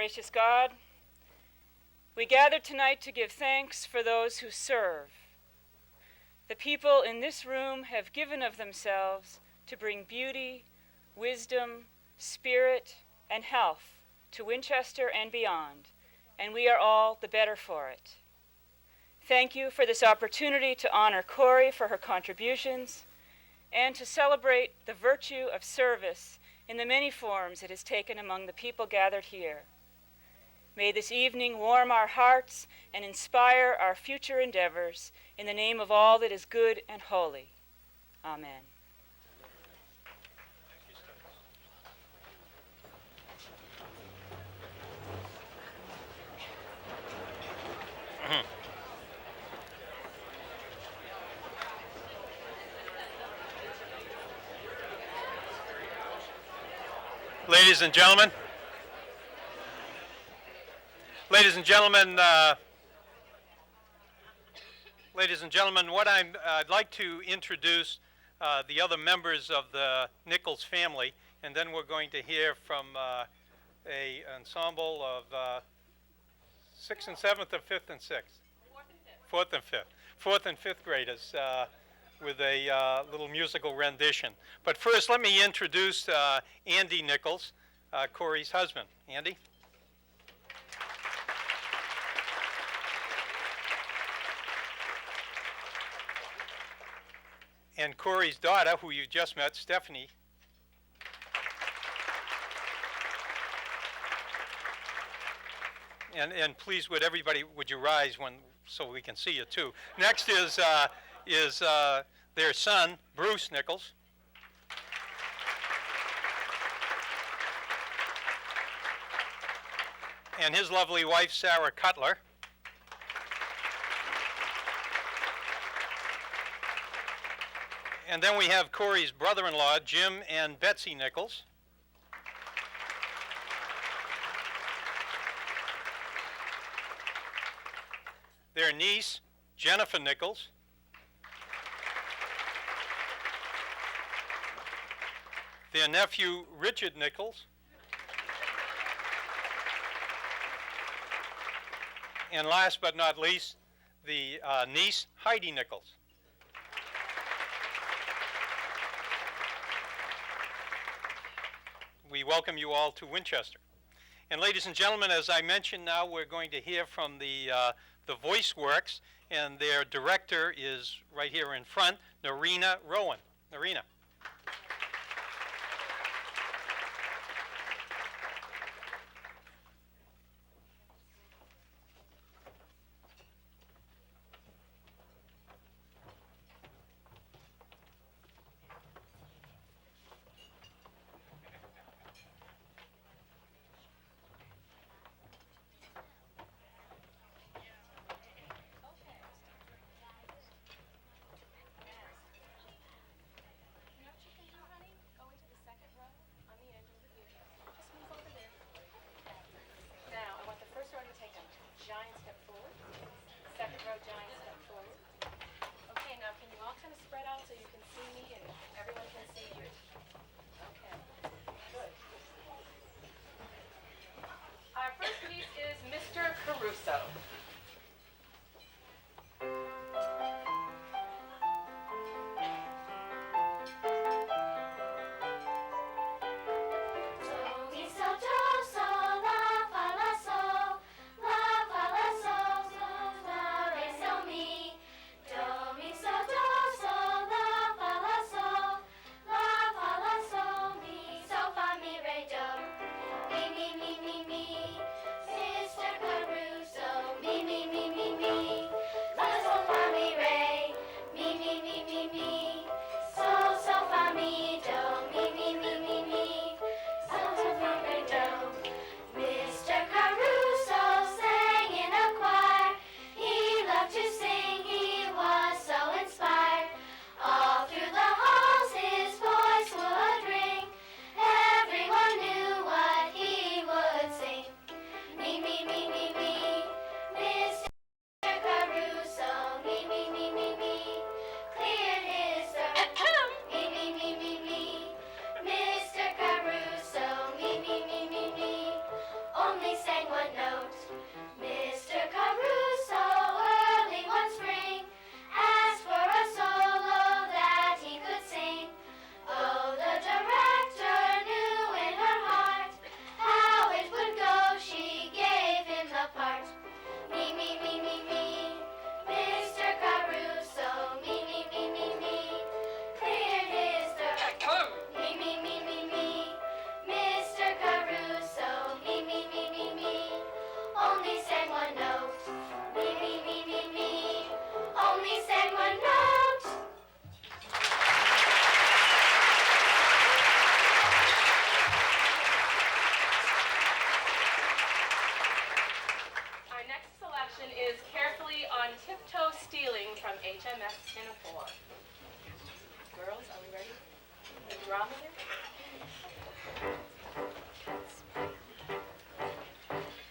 Gracious God, we gather tonight to give thanks for those who serve. The people in this room have given of themselves to bring beauty, wisdom, spirit, and health to Winchester and beyond, and we are all the better for it. Thank you for this opportunity to honor Corey for her contributions and to celebrate the virtue of service in the many forms it has taken among the people gathered here. May this evening warm our hearts and inspire our future endeavors in the name of all that is good and holy. Amen. Ladies and gentlemen, what I'd like to introduce the other members of the Nichols family, and then we're going to hear from a ensemble of 6th and 7th or 5th and 6th? 4th and 5th. 4th and 5th graders with a little musical rendition. But first, let me introduce Andy Nichols, Corey's husband. Andy? And Corey's daughter, who you just met, Stephanie. And please, would you rise so we can see you too? Next is their son, Bruce Nichols. And his lovely wife, Sarah Cutler. And then we have Corey's brother-in-law, Jim and Betsy Nichols. Their niece, Jennifer Nichols. Their nephew, Richard Nichols. And last but not least, the niece, Heidi Nichols. We welcome you all to Winchester. And ladies and gentlemen, as I mentioned, now we're going to hear from the Voice Works, and their director is right here in front, Narina Rowan. Narina. Caruso. La fa la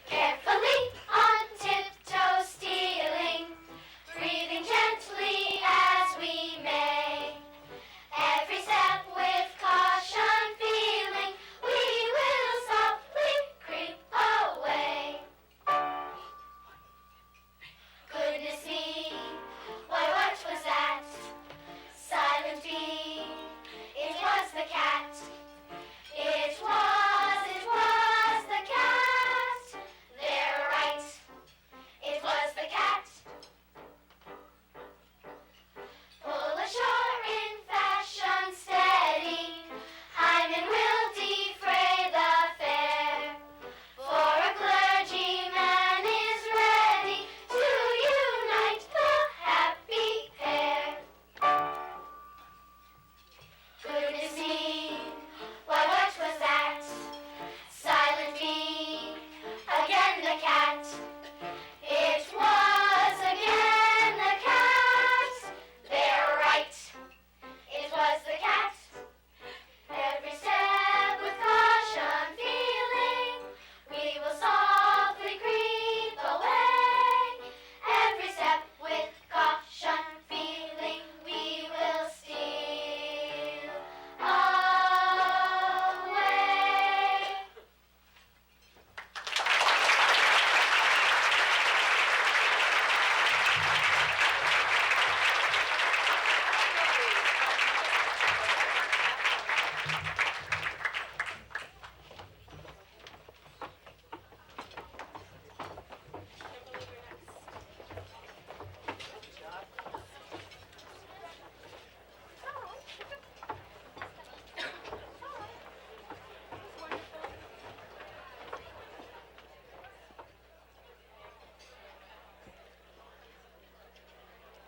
Carefully on tiptoe stealing, breathing gently as we may. Every step with caution feeling, we will softly creep away. Goodness me, why what was that? Silent B, it was the cat. It was the cat. They're right, it was the cat. Pull ashore in fashion steady, Hymen will defray the fare. For a clergyman is ready to unite the happy pair. Goodness me, why what was that? Silent B, again the cat. It was again the cat. They're right, it was the cat. Every step with caution feeling, we will softly creep away. Every step with caution feeling, we will steal away.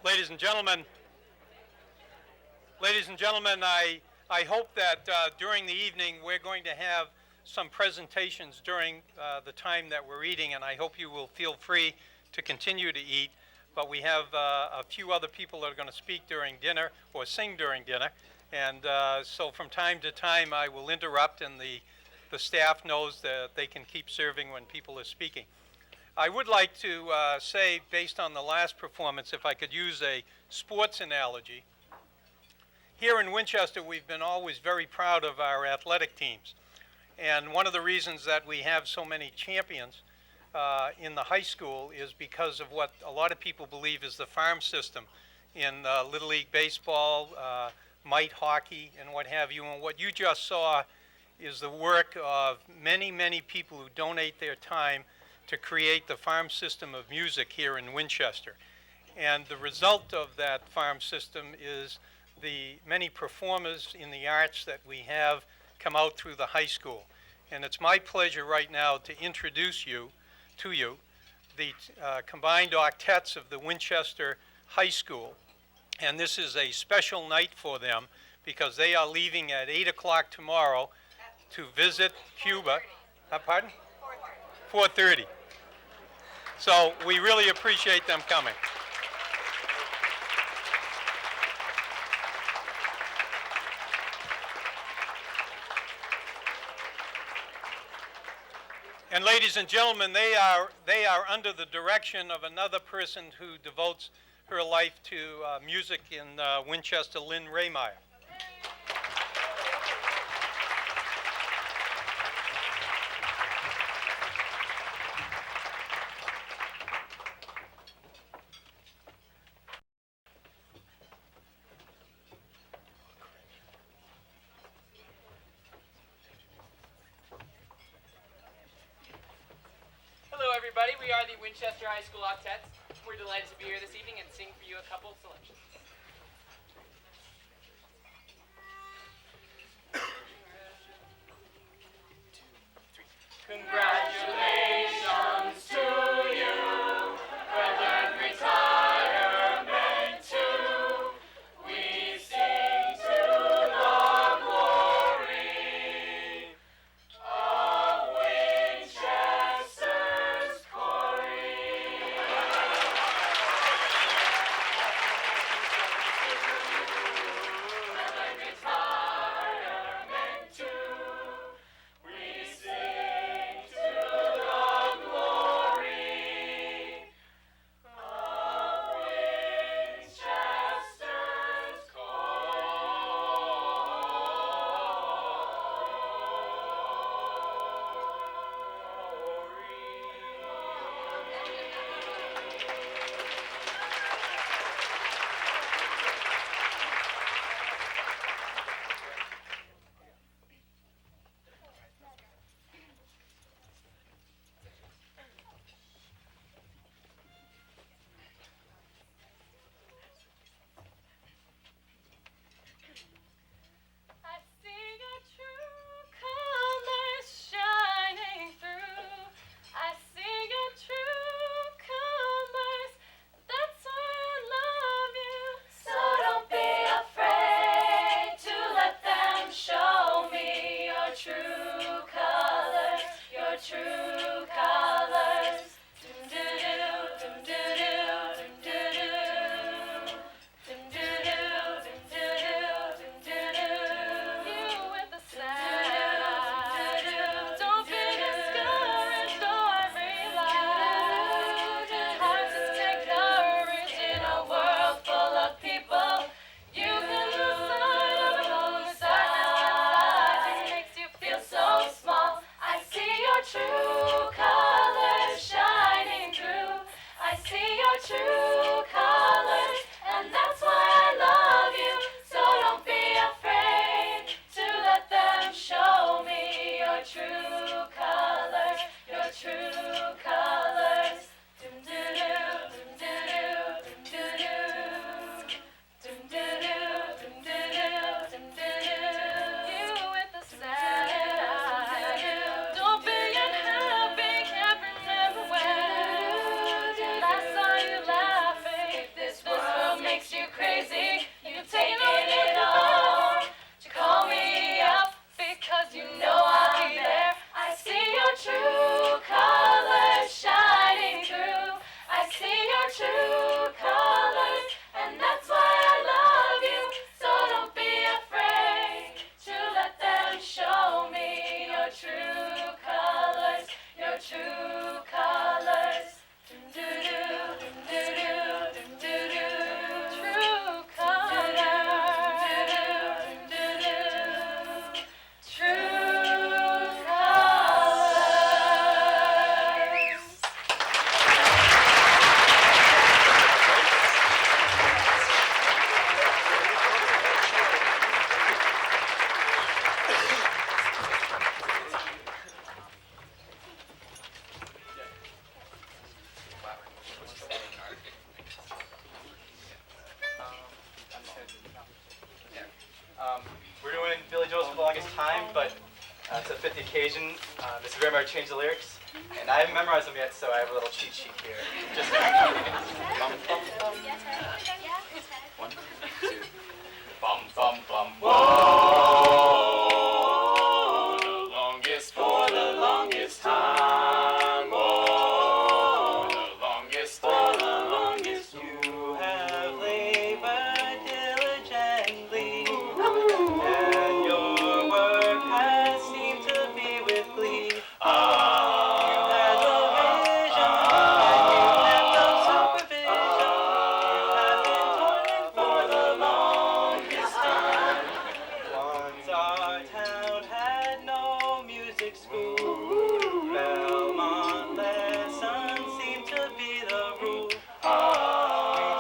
Ladies and gentlemen, I hope that during the evening we're going to have some presentations during the time that we're eating, and I hope you will feel free to continue to eat. But we have a few other people that are going to speak during dinner or sing during dinner, and so from time to time I will interrupt, and the staff knows that they can keep serving when people are speaking. I would like to say, based on the last performance, if I could use a sports analogy. Here in Winchester, we've been always very proud of our athletic teams. And one of the reasons that we have so many champions in the high school is because of what a lot of people believe is the farm system in Little League Baseball, mite hockey, and what have you. And what you just saw is the work of many, many people who donate their time to create the farm system of music here in Winchester. And the result of that farm system is the many performers in the arts that we have come out through the high school. And it's my pleasure right now to introduce to you the combined octets of the Winchester High School. And this is a special night for them because they are leaving at 8 o'clock tomorrow to visit Cuba. Pardon? 4:30. So we really appreciate them coming. And ladies and gentlemen, they are under the direction of another person who devotes her life to music in Winchester, Lynn Raymeyer. Everybody, we are the Winchester High School Octets. We're delighted to be here this evening and sing for you a couple of selections. Congratulations to you, brethren, retirement too. We sing to the glory of Winchester's retirement to To fit the occasion, Mrs. Raymar changed the lyrics, and I haven't memorized them yet, so I have a little cheat sheet here. Just bum, bum, bum. One, two, bum, bum, bum. Whoa, the longest for the longest time. Whoa, the longest for the longest. You have labored diligently, and your work has seemed to be with glee. You had no vision, and you had no supervision. You have been toiling for the longest time. Once our town had no music school. Belmont lessons seemed to be the rule. We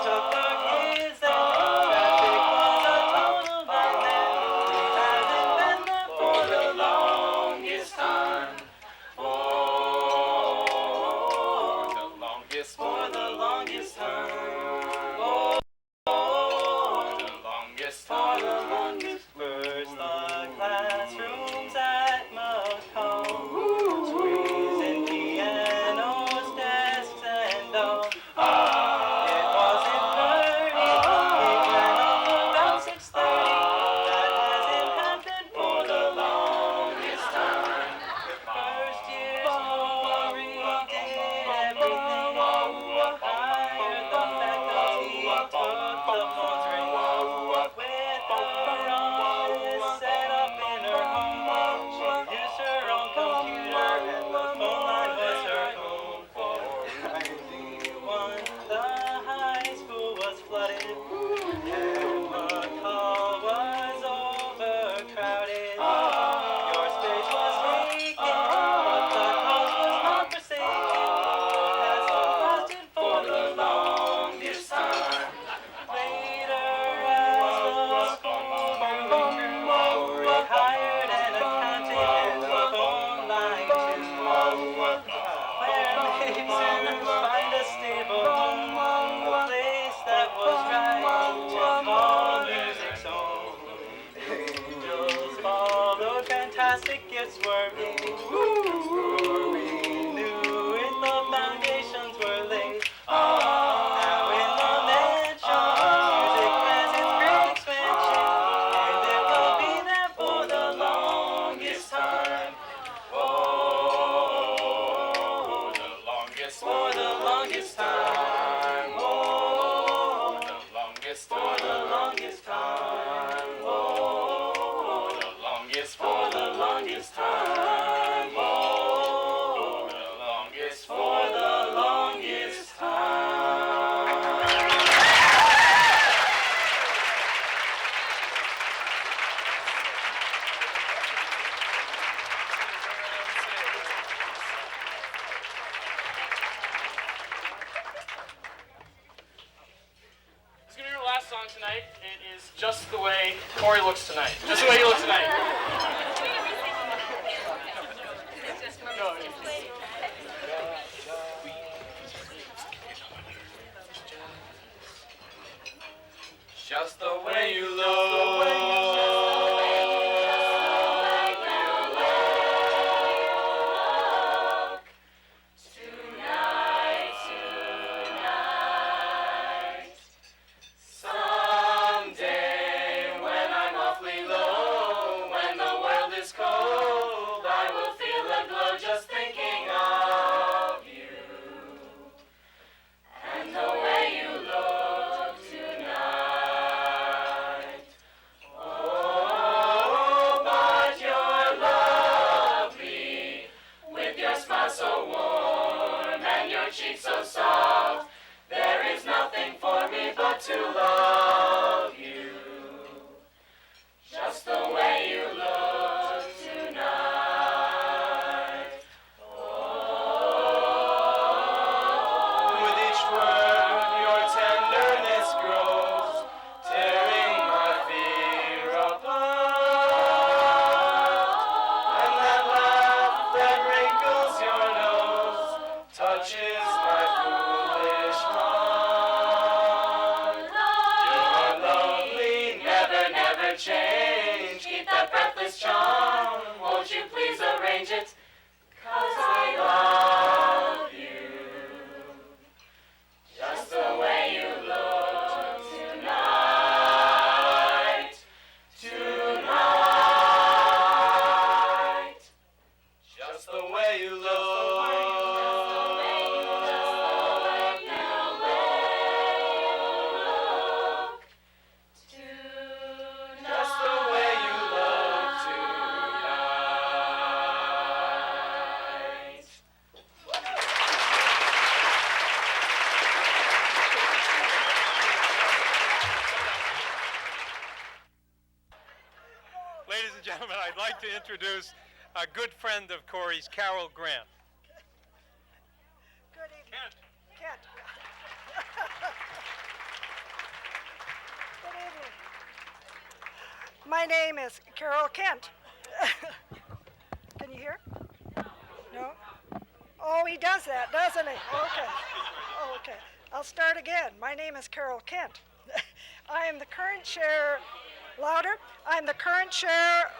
took our kids there. Traffic was a total nightmare. We haven't been there for the longest time. Oh, the longest for the longest time. Oh, the longest for the longest. First the classrooms at Macomb, squeezing pianos, desks, and all. It wasn't pretty. It ran off about 6:30. That hasn't happened for the longest time. First year's glory did everything. Hired the faculty, took the phones ring. With her office set up in her home, she used her own computer and the phone line was her home. For 91, the high school was flooded and McCall was overcrowded. Your space was taken, but the cause was not forsaken. Has lasted for the longest time. Later, as the school grew, we hired an accountant and the phone line too. Where may soon find a stable home, a place that was right to call music's home. Angels followed, fantastic gifts were made. Before we knew it, the foundations were laid. Now in the mansion, music has its great expansion, and it will be there for the longest time. Oh, the longest for the longest time. Oh, the longest for the longest time. Oh, the longest for the longest time. Oh, the longest for the longest time. This is gonna be our last song tonight. It is Just the Way Corey Looks Tonight. Just the way he looks tonight. Go. Just the way you look. Someday when I'm awfully low, when the world change it, 'cause I love you. Just the way you look tonight, tonight. Just the way you look. Just the way you look tonight. Ladies and gentlemen, I'd like to introduce a good friend of Corey's, Carol Grant. Good evening. Kent. Kent. Good evening. My name is Carol Kent. Can you hear? No? Oh, he does that, doesn't he? Okay. Oh, okay. I'll start again. My name is Carol Kent. I am the current chair. Louder. I'm the current chair.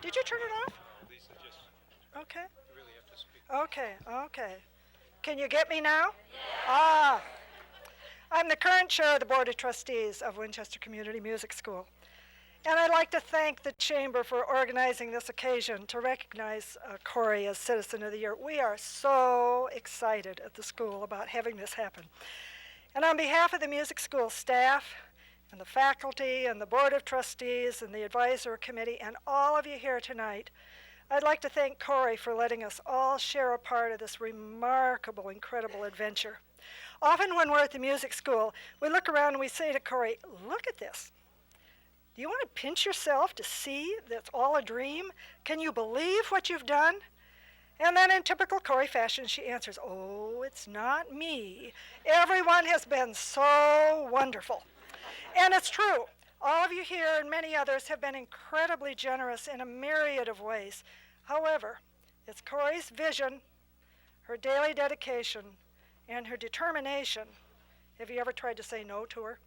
Did you turn it off? Lisa, just Okay. you really have to speak. Okay, okay. Can you get me now? Ah. I'm the current chair of the Board of Trustees of Winchester Community Music School. And I'd like to thank the Chamber for organizing this occasion to recognize Corey as Citizen of the Year. We are so excited at the school about having this happen. And on behalf of the music school staff and the faculty and the Board of Trustees and the Advisory Committee and all of you here tonight, I'd like to thank Corey for letting us all share a part of this remarkable, incredible adventure. Often when we're at the music school, we look around and we say to Corey, look at this. Do you want to pinch yourself to see that's all a dream? Can you believe what you've done? And then in typical Corey fashion, she answers, oh, it's not me. Everyone has been so wonderful. And it's true. All of you here and many others have been incredibly generous in a myriad of ways. However, it's Corey's vision, her daily dedication, and her determination, have you ever tried to say no to her,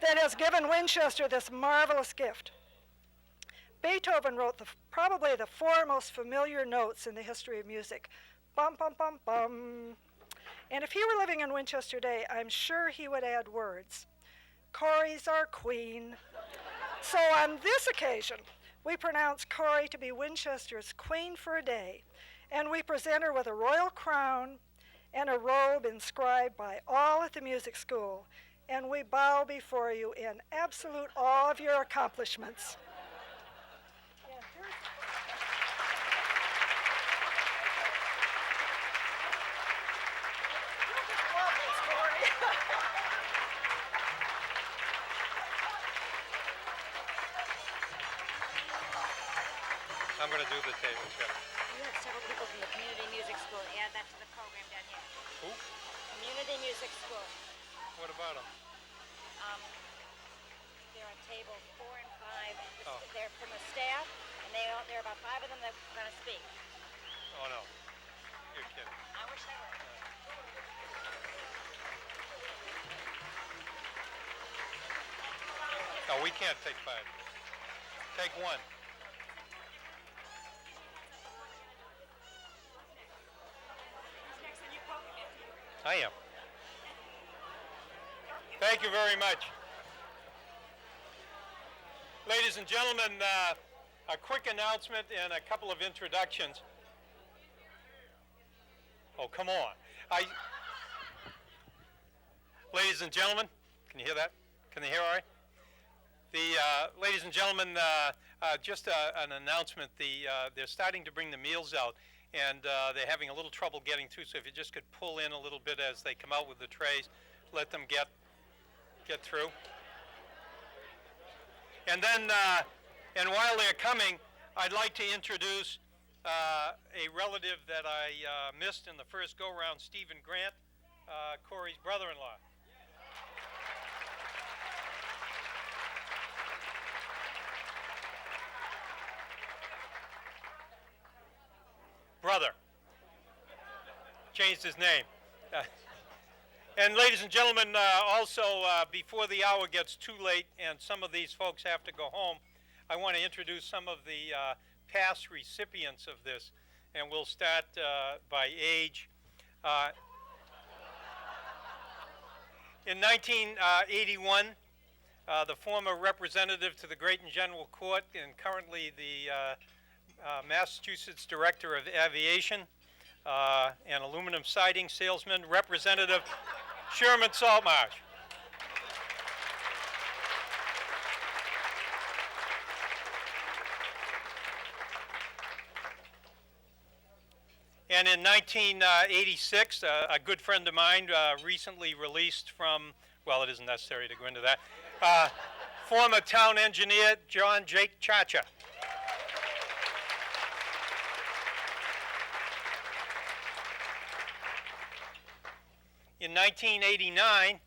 that has given Winchester this marvelous gift. Beethoven wrote probably the four most familiar notes in the history of music. Bum, bum, bum, bum. And if he were living in Winchester today, I'm sure he would add words. Corey's our queen. So on this occasion, we pronounce Corey to be Winchester's queen for a day, and we present her with a royal crown and a robe inscribed by all at the music school, and we bow before you in absolute awe of your accomplishments. Yeah, here's- You'll just love this, Corey. I'm going to do the table check. We have several people from the Community Music School. Add that to the program down here. Who? Community Music School. What about them? They're on table 4 and 5. Oh. They're from the staff, and there are about 5 of them that are going to speak. Oh, no. You're kidding. I wish they were. No, we can't take 5. Take 1. I am. Thank you very much. Ladies and gentlemen, a quick announcement and a couple of introductions. Oh, come on. Ladies and gentlemen, can you hear that? Can they hear all right? Ladies and gentlemen, just an announcement. They're starting to bring the meals out, and they're having a little trouble getting through, so if you just could pull in a little bit as they come out with the trays, let them get through. And then, and while they're coming, I'd like to introduce a relative that I missed in the first go-round, Stephen Grant, Corey's brother-in-law. Brother. Changed his name. And ladies and gentlemen, also before the hour gets too late and some of these folks have to go home, I want to introduce some of the past recipients of this. and we'll start by age. In 1981, the former representative to the Great and General Court and currently the Massachusetts Director of Aviation and aluminum siding salesman, Representative Sherman Saltmarsh. And in 1986, a good friend of mine recently released from, well, it isn't necessary to go into that, former town engineer John Jake Chacha. In 1989,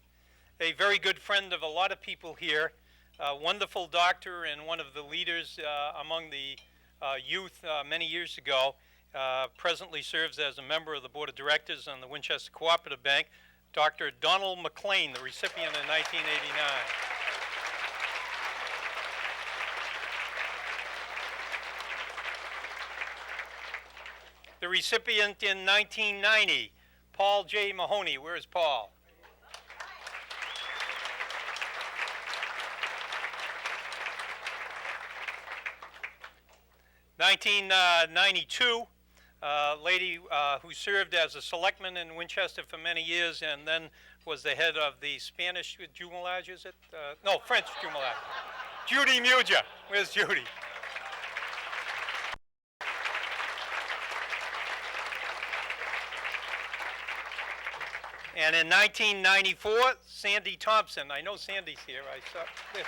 a very good friend of a lot of people here, a wonderful doctor and one of the leaders among the youth many years ago, presently serves as a member of the Board of Directors on the Winchester Cooperative Bank, Dr. Donald McLean, the recipient in 1989. The recipient in 1990, Paul J. Mahoney. Where's Paul? (1992), lady who served as a selectman in Winchester for many years and then was the head of the Spanish Jumelage, is it? No, French Jumelage. Judy Muja. Where's Judy? And in 1994, Sandy Thompson. I know Sandy's here. I saw this.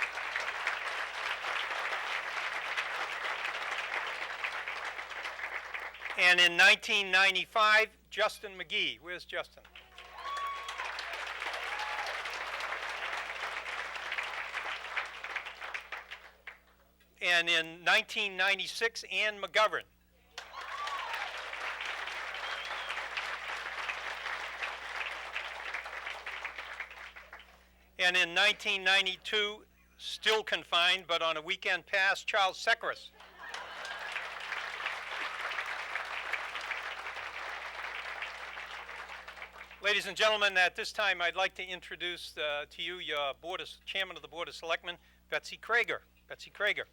And in 1995, Justin McGee. Where's Justin? And in 1996, Ann McGovern. And in 1992, still confined, but on a weekend pass, Charles Sekris. Ladies and gentlemen, at this time, I'd like to introduce to you your Chairman of the Board of Selectmen, Betsy Krager. Betsy Krager.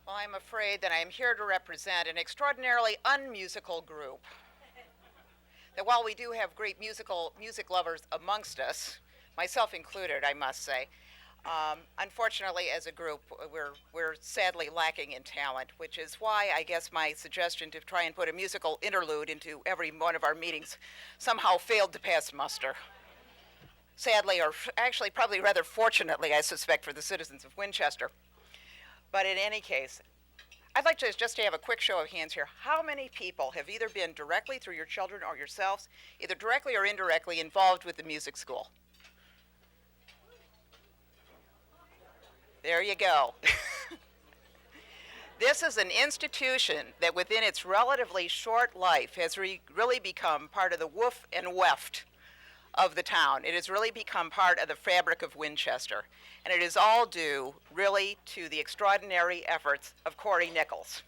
Well, I'm afraid that I am here to represent an extraordinarily unmusical group. That while we do have great music lovers amongst us, myself included, I must say, unfortunately, as a group, we're sadly lacking in talent, which is why I guess my suggestion to try and put a musical interlude into every one of our meetings somehow failed to pass muster. Sadly, or actually probably rather fortunately, I suspect, for the citizens of Winchester. But in any case, I'd like to just have a quick show of hands here. How many people have either been directly through your children or yourselves, either directly or indirectly, involved with the music school? There you go. This is an institution that within its relatively short life has really become part of the woof and weft of the town. It has really become part of the fabric of Winchester. And it is all due, really, to the extraordinary efforts of Corey Nichols.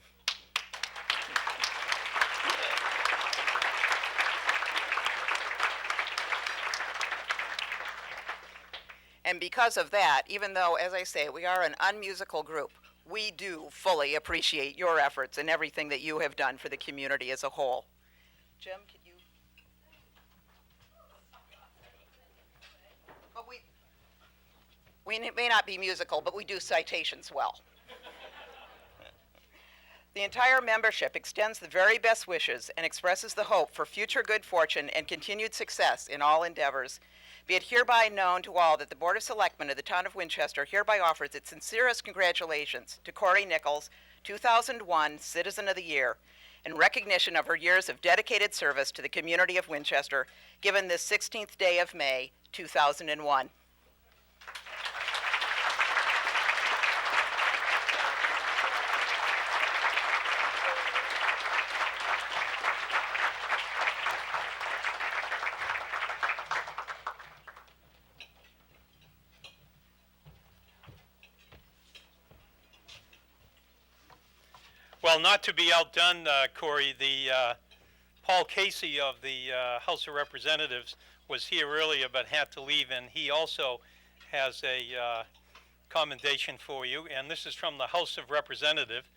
And because of that, even though, as I say, we are an unmusical group, we do fully appreciate your efforts and everything that you have done for the community as a whole. Jim, could you? But we may not be musical, but we do citations well. The entire membership extends the very best wishes and expresses the hope for future good fortune and continued success in all endeavors. Be it hereby known to all that the Board of Selectmen of the Town of Winchester hereby offers its sincerest congratulations to Corey Nichols, 2001 Citizen of the Year, in recognition of her years of dedicated service to the community of Winchester, given this 16th day of May, 2001. Well, not to be outdone, Corey, the Paul Casey of the House of Representatives was here earlier but had to leave, and he also has a commendation for you, and this is from the House of Representatives.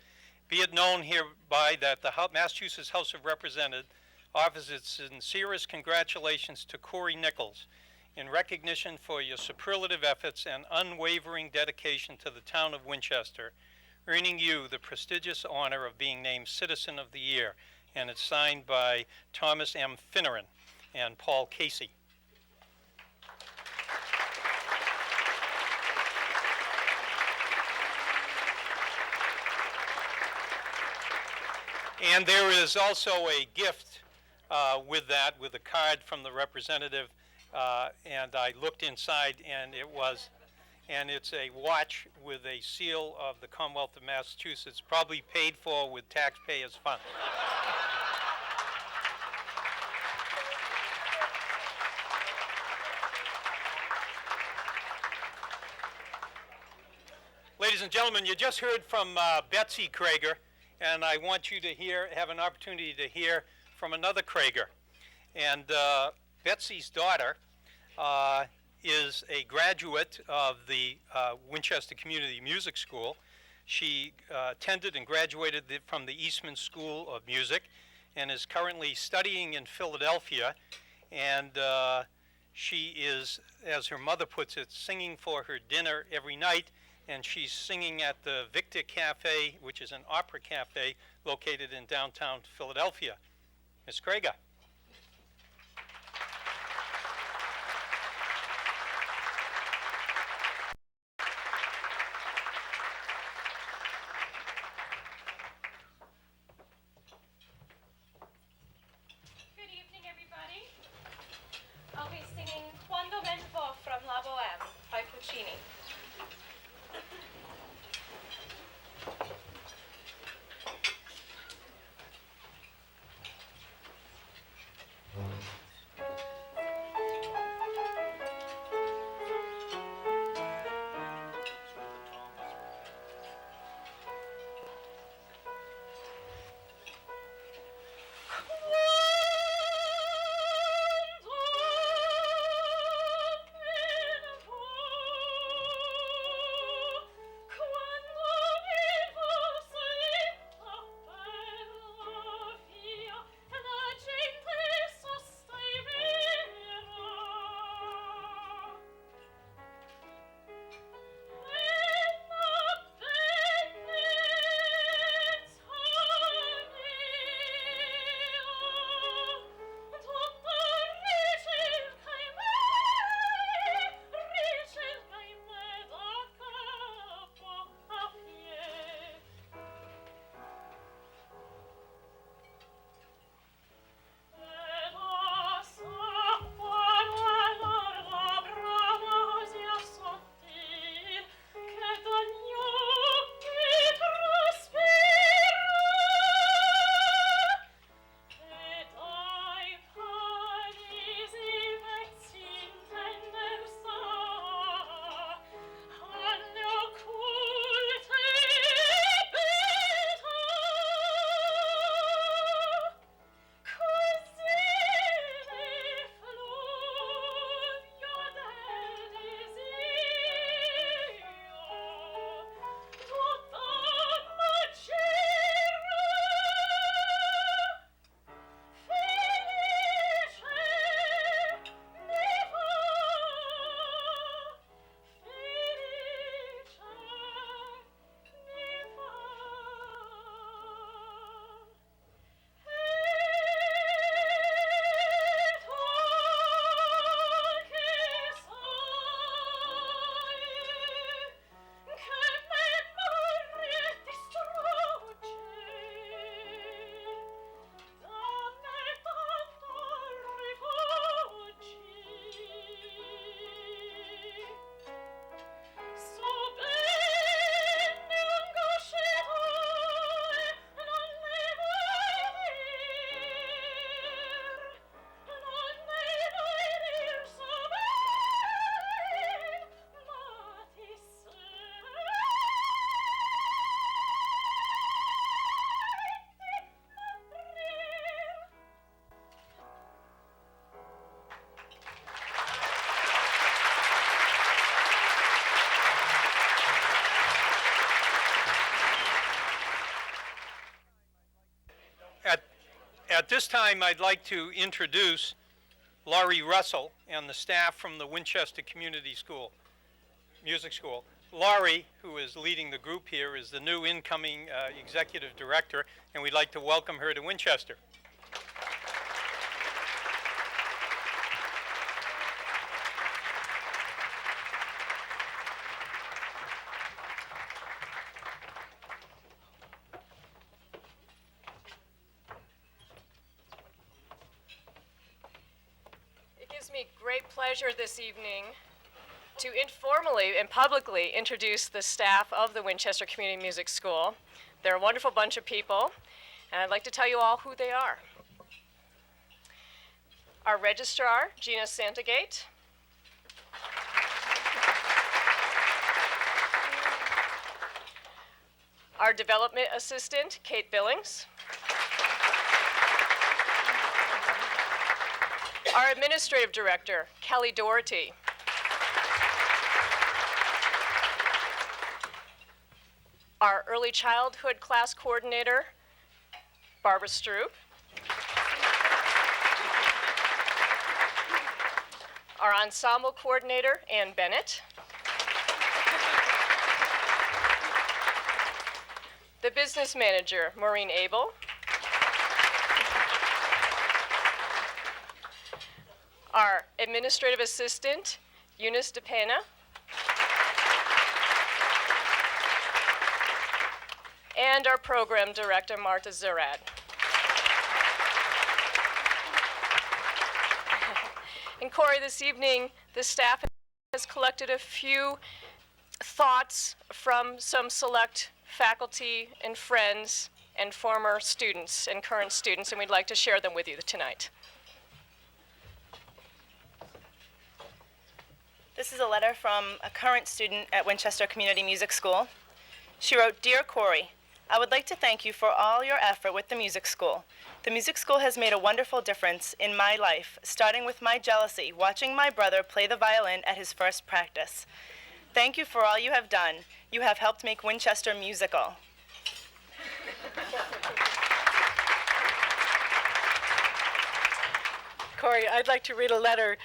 Be it known hereby that the Massachusetts House of Representatives offers its sincerest congratulations to Corey Nichols in recognition for your superlative efforts and unwavering dedication to the town of Winchester, earning you the prestigious honor of being named Citizen of the Year, and it's signed by Thomas M. Finneran and Paul Casey. And there is also a gift with a card from the representative, and I looked inside, and it's a watch with a seal of the Commonwealth of Massachusetts, probably paid for with taxpayers' funds. Ladies and gentlemen, you just heard from Betsy Krager, and I want you to have an opportunity to hear from another Krager. And Betsy's daughter is a graduate of the Winchester Community Music School. She attended and graduated from the Eastman School of Music and is currently studying in Philadelphia. And she is, as her mother puts it, singing for her dinner every night. And she's singing at the Victor Cafe, which is an opera cafe located in downtown Philadelphia. Ms. Krager. Good evening, everybody. I'll be singing Quando Vento from La Bohème by Puccini. At this time, I'd like to introduce Laurie Russell and the staff from the Winchester Community School, Music School. Laurie, who is leading the group here, is the new incoming executive director, and we'd like to welcome her to Winchester. It gives me great pleasure this evening to informally and publicly introduce the staff of the Winchester Community Music School. They're a wonderful bunch of people, and I'd like to tell you all who they are. Our registrar, Gina Santagate. Our development assistant, Kate Billings. Our administrative director, Kelly Doherty. Our early childhood class coordinator, Barbara Stroop. Our ensemble coordinator, Ann Bennett. The business manager, Maureen Abel. Our administrative assistant, Eunice DePena. And our program director, Marta Zurad. And Corey, this evening, the staff has collected a few thoughts from some select faculty and friends and former students and current students, and we'd like to share them with you tonight. This is a letter from a current student at Winchester Community Music School. She wrote, "Dear Corey, I would like to thank you for all your effort with the music school. The music school has made a wonderful difference in my life, starting with my jealousy, watching my brother play the violin at his first practice. Thank you for all you have done. You have helped make Winchester musical." Corey, I'd like to read a letter,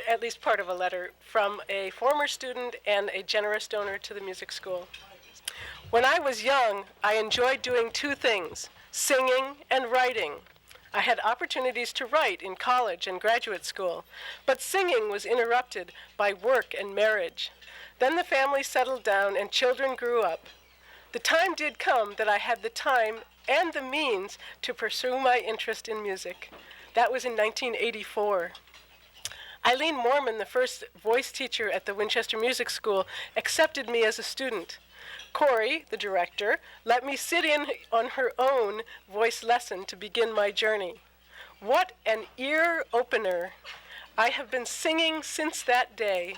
at least part of a letter, from a former student and a generous donor to the music school. "When I was young, I enjoyed doing two things, singing and writing. I had opportunities to write in college and graduate school, but singing was interrupted by work and marriage. Then the family settled down and children grew up. The time did come that I had the time and the means to pursue my interest in music. That was in 1984. Eileen Mormon, the first voice teacher at the Winchester Music School, accepted me as a student. Corey, the director, let me sit in on her own voice lesson to begin my journey. What an ear opener. I have been singing since that day.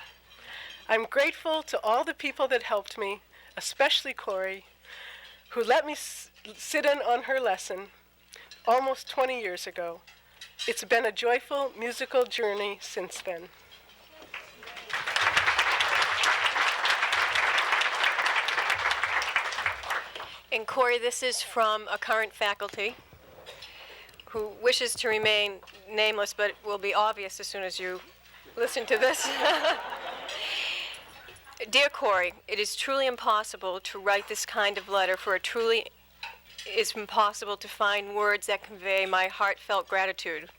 I'm grateful to all the people that helped me, especially Corey, who let me sit in on her lesson almost 20 years ago. It's been a joyful musical journey since then." And Corey, this is from a current faculty who wishes to remain nameless, but will be obvious as soon as you listen to this. "Dear Corey, it is truly impossible to write this kind of letter, for it truly is impossible to find words that convey my heartfelt gratitude.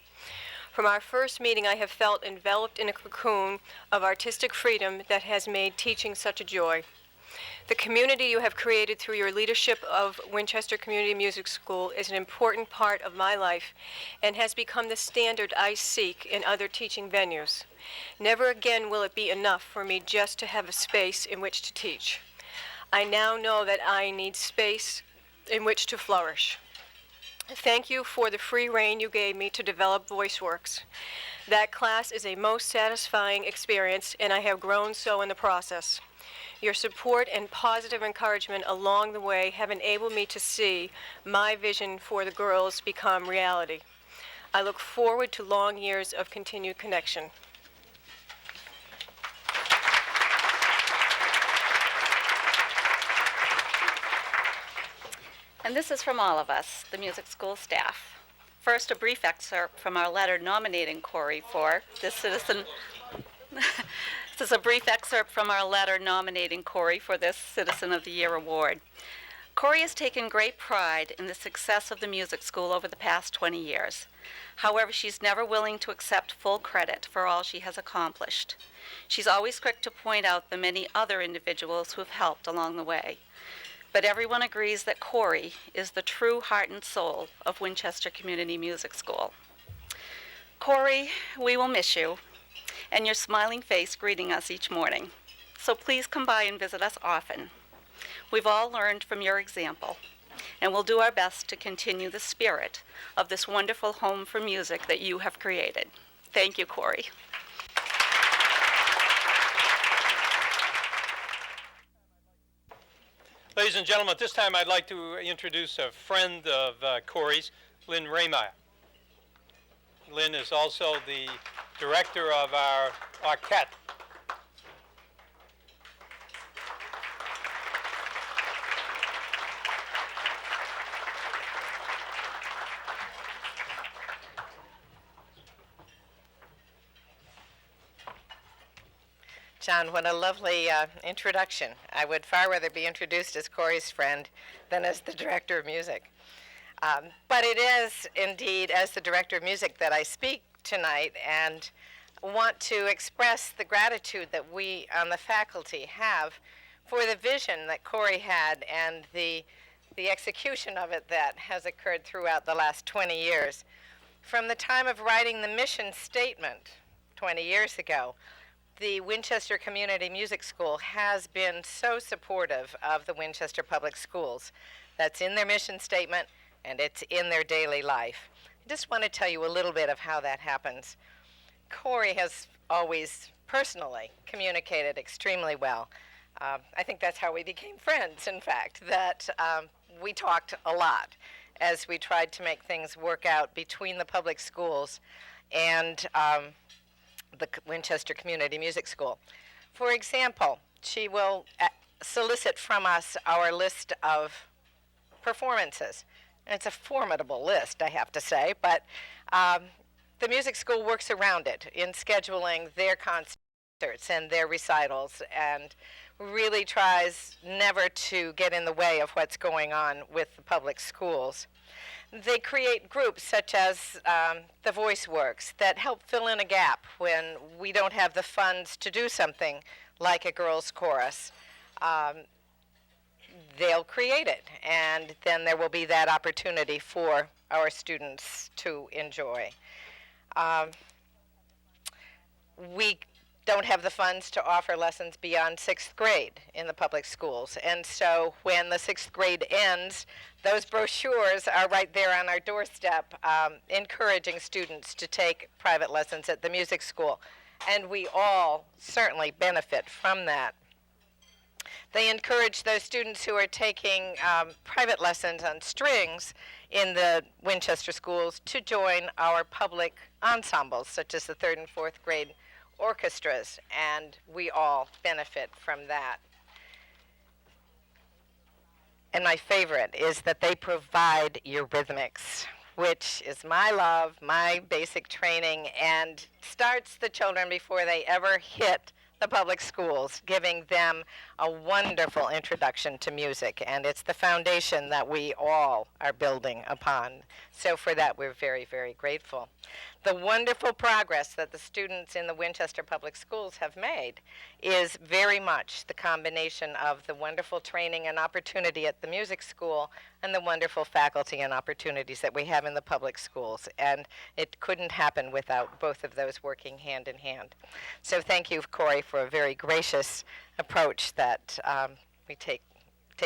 From our first meeting, I have felt enveloped in a cocoon of artistic freedom that has made teaching such a joy. The community you have created through your leadership of Winchester Community Music School is an important part of my life and has become the standard I seek in other teaching venues. Never again will it be enough for me just to have a space in which to teach. I now know that I need space in which to flourish. Thank you for the free rein you gave me to develop VoiceWorks. That class is a most satisfying experience, and I have grown so in the process. Your support and positive encouragement along the way have enabled me to see my vision for the girls become reality. I look forward to long years of continued connection." And this is from all of us, the music school staff. First, a brief excerpt from our letter nominating Corey for this Citizen. This is a brief excerpt from our letter nominating Corey for this Citizen of the Year award. Corey has taken great pride in the success of the music school over the past 20 years. However, she's never willing to accept full credit for all she has accomplished. She's always quick to point out the many other individuals who have helped along the way. But everyone agrees that Corey is the true heart and soul of Winchester Community Music School. Corey, we will miss you and your smiling face greeting us each morning. So please come by and visit us often. We've all learned from your example, and we'll do our best to continue the spirit of this wonderful home for music that you have created. Thank you, Corey. Ladies and gentlemen, at this time I'd like to introduce a friend of Corey's, Lynn Raymeyer. Lynn is also the director of our Arquette. John, what a lovely introduction. I would far rather be introduced as Corey's friend than as the director of music. But it is indeed as the director of music that I speak tonight and want to express the gratitude that we on the faculty have for the vision that Corey had and the execution of it that has occurred throughout the last 20 years. From the time of writing the mission statement 20 years ago, the Winchester Community Music School has been so supportive of the Winchester Public Schools. That's in their mission statement, and it's in their daily life. I just want to tell you a little bit of how that happens. Corey has always personally communicated extremely well. I think that's how we became friends, in fact, that we talked a lot as we tried to make things work out between the public schools and the Winchester Community Music School. For example, she will solicit from us our list of performances. And it's a formidable list, I have to say, but the music school works around it in scheduling their concerts and their recitals and really tries never to get in the way of what's going on with the public schools. They create groups such as the Voice Works that help fill in a gap when we don't have the funds to do something like a girls' chorus. They'll create it, and then there will be that opportunity for our students to enjoy. We don't have the funds to offer lessons beyond 6th grade in the public schools. And so when the 6th grade ends, those brochures are right there on our doorstep, encouraging students to take private lessons at the music school. And we all certainly benefit from that. They encourage those students who are taking private lessons on strings in the Winchester schools to join our public ensembles, such as the 3rd and 4th grade orchestras, and we all benefit from that. And my favorite is that they provide Eurythmics, which is my love, my basic training, and starts the children before they ever hit the public schools, giving them a wonderful introduction to music, and it's the foundation that we all are building upon. So for that, we're very, very grateful. The wonderful progress that the students in the Winchester Public Schools have made is very much the combination of the wonderful training and opportunity at the music school and the wonderful faculty and opportunities that we have in the public schools. And it couldn't happen without both of those working hand in hand. So thank you, Corey, for a very gracious approach that we take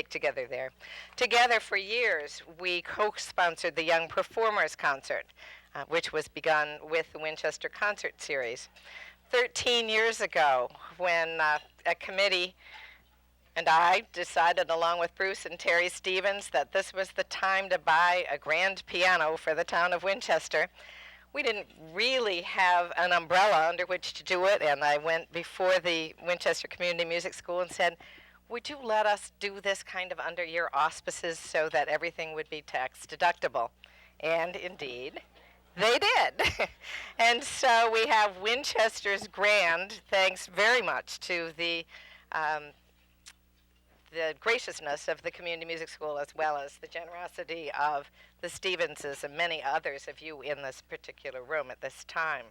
together there. Together for years, we co-sponsored the Young Performers Concert, which was begun with the Winchester Concert Series. 13 years ago, when a committee and I decided, along with Bruce and Terry Stevens, that this was the time to buy a grand piano for the town of Winchester. We didn't really have an umbrella under which to do it, and I went before the Winchester Community Music School and said, would you let us do this kind of under your auspices so that everything would be tax deductible? And indeed, They did. And so we have Winchester's Grand, thanks very much to the graciousness of the Community Music School, as well as the generosity of the Stevenses and many others of you in this particular room at this time.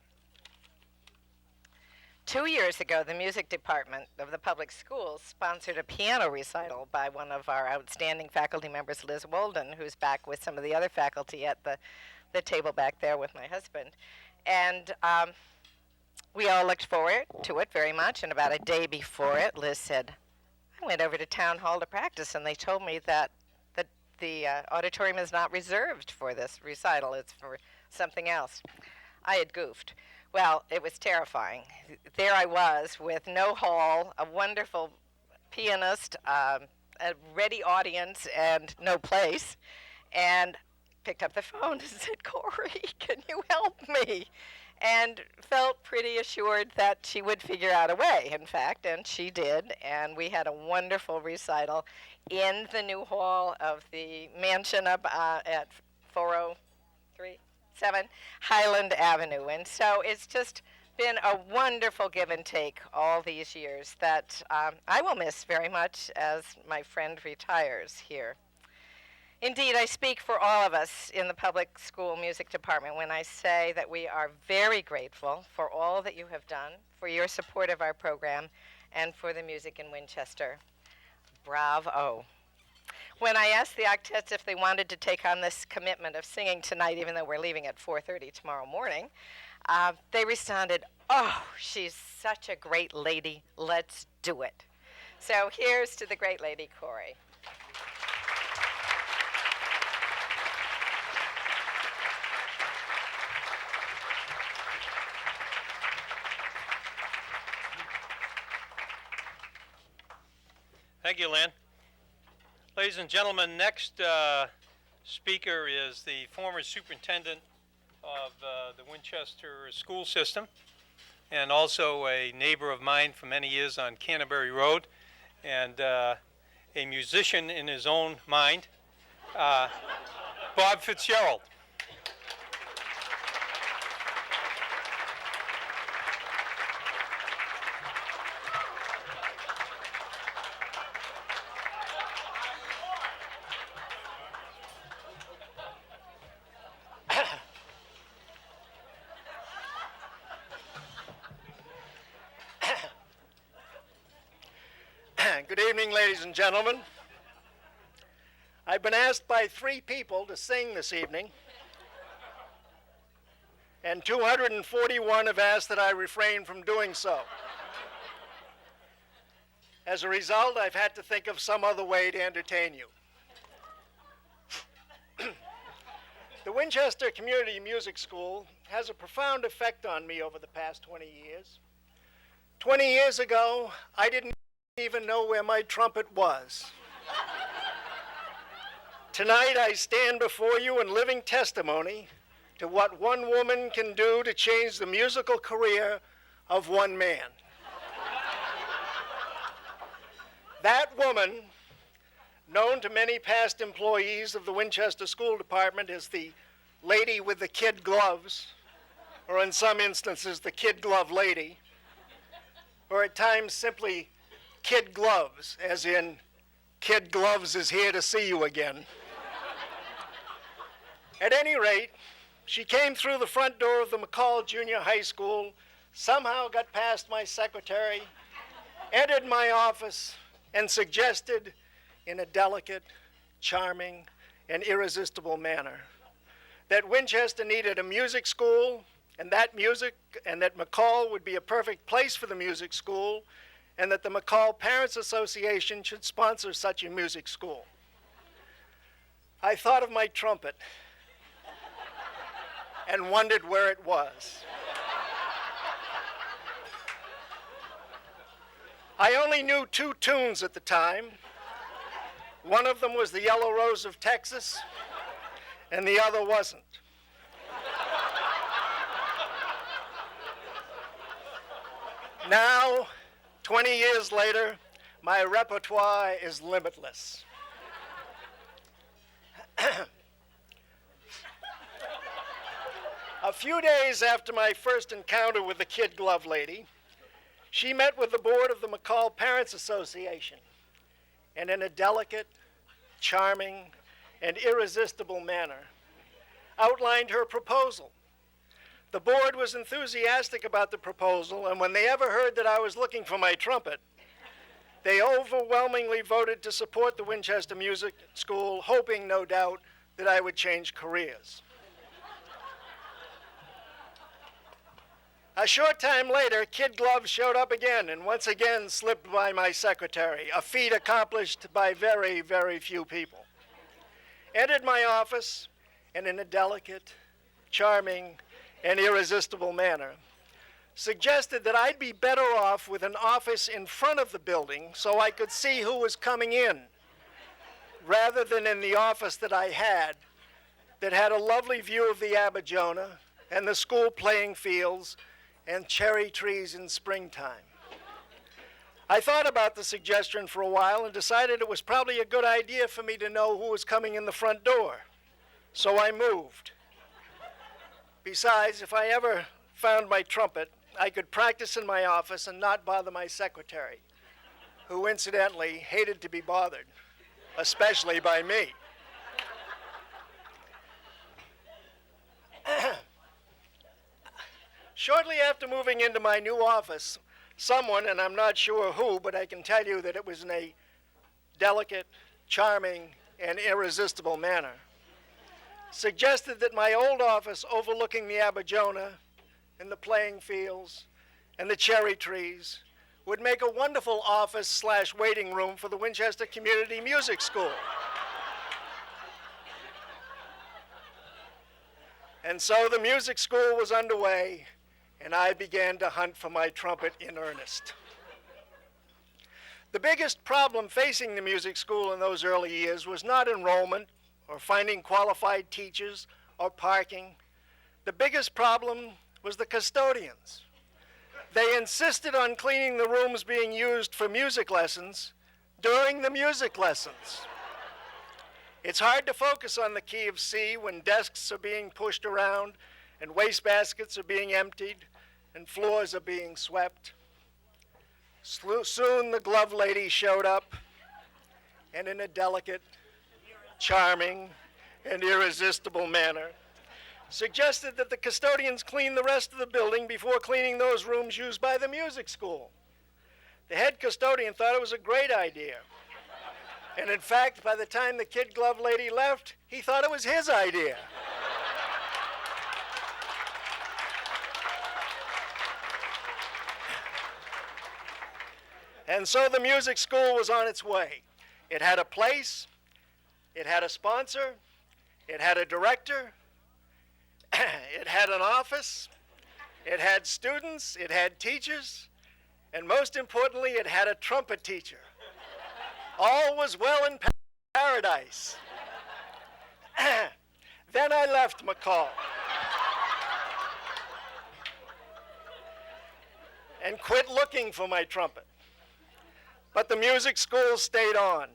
2 years ago, the music department of the public schools sponsored a piano recital by one of our outstanding faculty members, Liz Walden, who's back with some of the other faculty at the table back there with my husband. And we all looked forward to it very much, and about a day before it, Liz said, I went over to town hall to practice, and they told me that the auditorium is not reserved for this recital. It's for something else. I had goofed. Well, it was terrifying. There I was with no hall, a wonderful pianist, a ready audience, and no place, and picked up the phone and said, Corey, can you help me? And felt pretty assured that she would figure out a way, in fact, and she did, and we had a wonderful recital in the new hall of the mansion up at 403-7 Highland Avenue. And so it's just been a wonderful give and take all these years that I will miss very much as my friend retires here. Indeed, I speak for all of us in the public school music department when I say that we are very grateful for all that you have done, for your support of our program, and for the music in Winchester. Bravo. When I asked the octets if they wanted to take on this commitment of singing tonight, even though we're leaving at 4:30 tomorrow morning, they responded, oh, she's such a great lady, let's do it. So here's to the great lady, Corey. Thank you, Lynn. Ladies and gentlemen, next speaker is the former superintendent of the Winchester school system and also a neighbor of mine for many years on Canterbury Road and a musician in his own mind, Bob Fitzgerald. Good evening, ladies and gentlemen. I've been asked by 3 people to sing this evening, and 241 have asked that I refrain from doing so. As a result, I've had to think of some other way to entertain you. The Winchester Community Music School has a profound effect on me over the past 20 years. 20 years ago, I didn't even know where my trumpet was. Tonight I stand before you in living testimony to what one woman can do to change the musical career of one man. That woman, known to many past employees of the Winchester School Department as the lady with the kid gloves, or in some instances the kid glove lady, or at times simply Kid Gloves, as in Kid Gloves is here to see you again. At any rate, she came through the front door of the McCall Junior High School, somehow got past my secretary, entered my office, and suggested in a delicate, charming, and irresistible manner that Winchester needed a music school, and that McCall would be a perfect place for the music school, and that the McCall Parents Association should sponsor such a music school. I thought of my trumpet and wondered where it was. I only knew 2 tunes at the time. One of them was the Yellow Rose of Texas, and the other wasn't. Now, 20 years later, my repertoire is limitless. A few days after my first encounter with the Kid Glove Lady, she met with the board of the McCall Parents Association and in a delicate, charming, and irresistible manner outlined her proposal. The board was enthusiastic about the proposal, and when they ever heard that I was looking for my trumpet, they overwhelmingly voted to support the Winchester Music School, hoping, no doubt, that I would change careers. A short time later, Kid Glove showed up again and once again slipped by my secretary, a feat accomplished by very, very few people. Entered my office and in a delicate, charming, and irresistible manner, suggested that I'd be better off with an office in front of the building so I could see who was coming in, rather than in the office that I had that had a lovely view of the Abajona and the school playing fields and cherry trees in springtime. I thought about the suggestion for a while and decided it was probably a good idea for me to know who was coming in the front door. So I moved. Besides, if I ever found my trumpet, I could practice in my office and not bother my secretary, who incidentally hated to be bothered, especially by me. Shortly after moving into my new office, someone, and I'm not sure who, but I can tell you that it was in a delicate, charming, and irresistible manner, suggested that my old office overlooking the Abajona and the playing fields and the cherry trees would make a wonderful office/waiting room for the Winchester Community Music School. And so the music school was underway, and I began to hunt for my trumpet in earnest. The biggest problem facing the music school in those early years was not enrollment or finding qualified teachers or parking. The biggest problem was the custodians. They insisted on cleaning the rooms being used for music lessons during the music lessons. It's hard to focus on the key of C when desks are being pushed around and wastebaskets are being emptied and floors are being swept. Soon the glove lady showed up, and in a delicate, charming, and irresistible manner, suggested that the custodians clean the rest of the building before cleaning those rooms used by the music school. The head custodian thought it was a great idea. And in fact, by the time the Kid Glove Lady left, he thought it was his idea. And so the music school was on its way. It had a place, it had a sponsor, it had a director, it had an office, it had students, it had teachers, and most importantly, it had a trumpet teacher. All was well in paradise. Then I left McCall and quit looking for my trumpet. But the music school stayed on.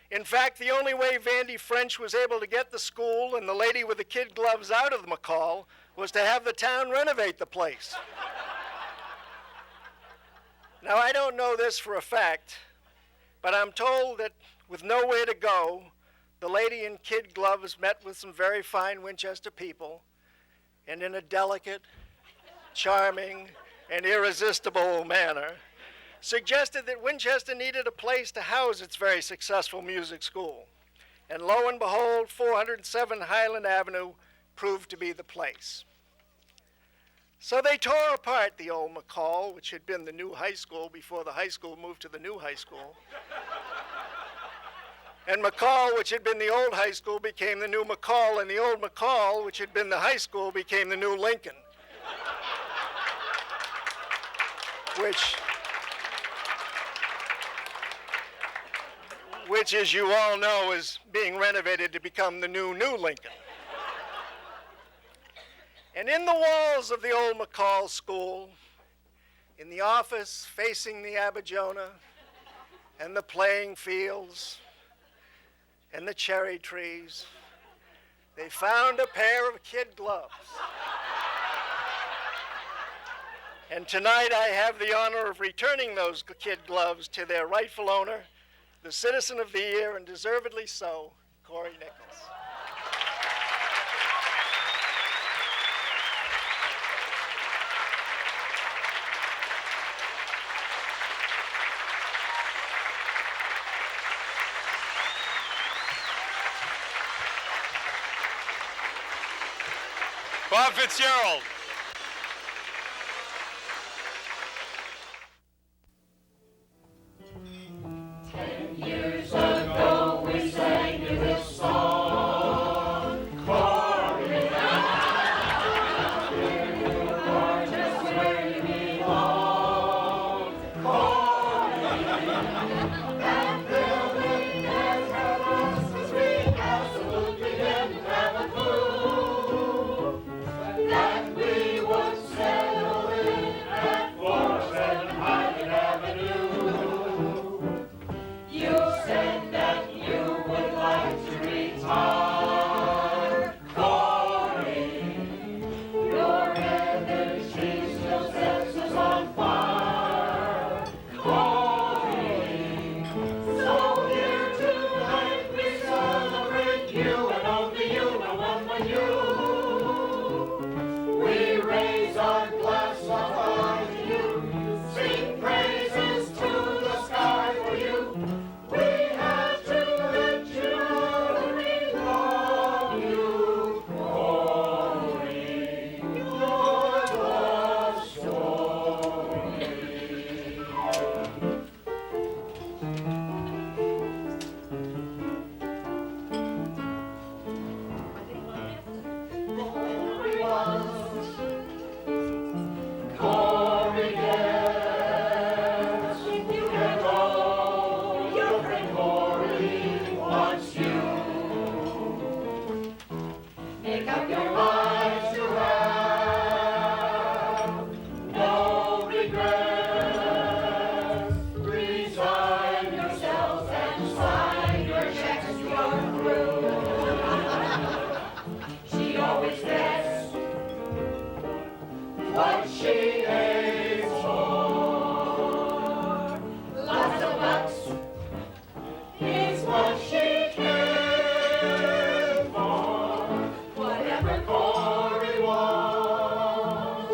In fact, the only way Vandy French was able to get the school and the lady with the kid gloves out of McCall was to have the town renovate the place. Now, I don't know this for a fact, but I'm told that with nowhere to go, the lady in kid gloves met with some very fine Winchester people, and in a delicate, charming, and irresistible manner, suggested that Winchester needed a place to house its very successful music school. And lo and behold, 407 Highland Avenue proved to be the place. So they tore apart the old McCall, which had been the new high school before the high school moved to the new high school. And McCall, which had been the old high school, became the new McCall, and the old McCall, which had been the high school, became the new Lincoln. Which, as you all know, is being renovated to become the new Lincoln. And in the walls of the old McCall School, in the office facing the Abajona, and the playing fields, and the cherry trees, they found a pair of kid gloves. And tonight I have the honor of returning those kid gloves to their rightful owner, the Citizen of the Year, and deservedly so, Corey Nichols. Bob Fitzgerald. Years ago we sang you this song, Corey. You are just where you belong, Corey. That building has had us, 'cause we absolutely didn't have a clue that we would settle in at 407 Highland Avenue. You said that you would like to retire, Corey. Your energy still sets us on fire, Corey. So here tonight we celebrate you and only you, no one but you. We raise our glass up high to you, sing praises to the sky for you. We have to let you know that we love you, Corey. You're the story. Corey was, Corey gets, you can go, your friend Corey wants you. Make up your minds to have no regrets. Resign yourselves and sign your checks, you're through. She always gets what she aims for. Lots of bucks is what she cares for. Whatever Corey wants,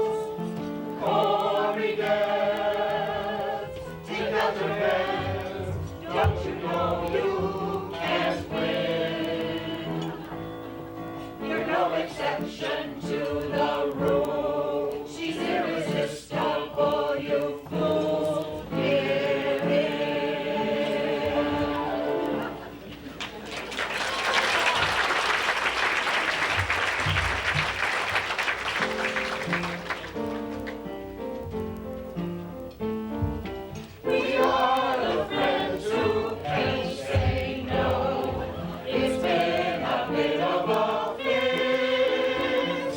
Corey gets. Take out your bets. Don't you know you can't win? You're no exception to the rule. She's irresistible, you fools. Give in. We are the friends who can't say no. It's been a bit of a fix.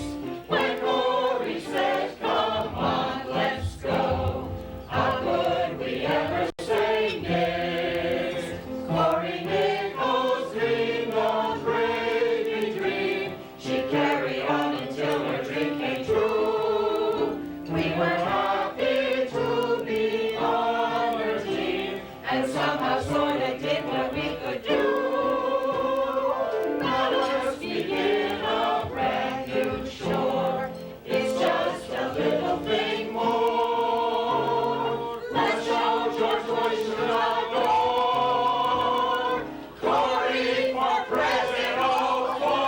When Corey says, come on, let's go, how could we ever say yes? Corey Nichols dreamed a great dream. She carried on until her dream came true. We were happy to be on her team, and somehow sorta did what we could do. Now let's begin a brand new shore. It's just a little thing more. Let's show George Bush to the door. Corey for President 04.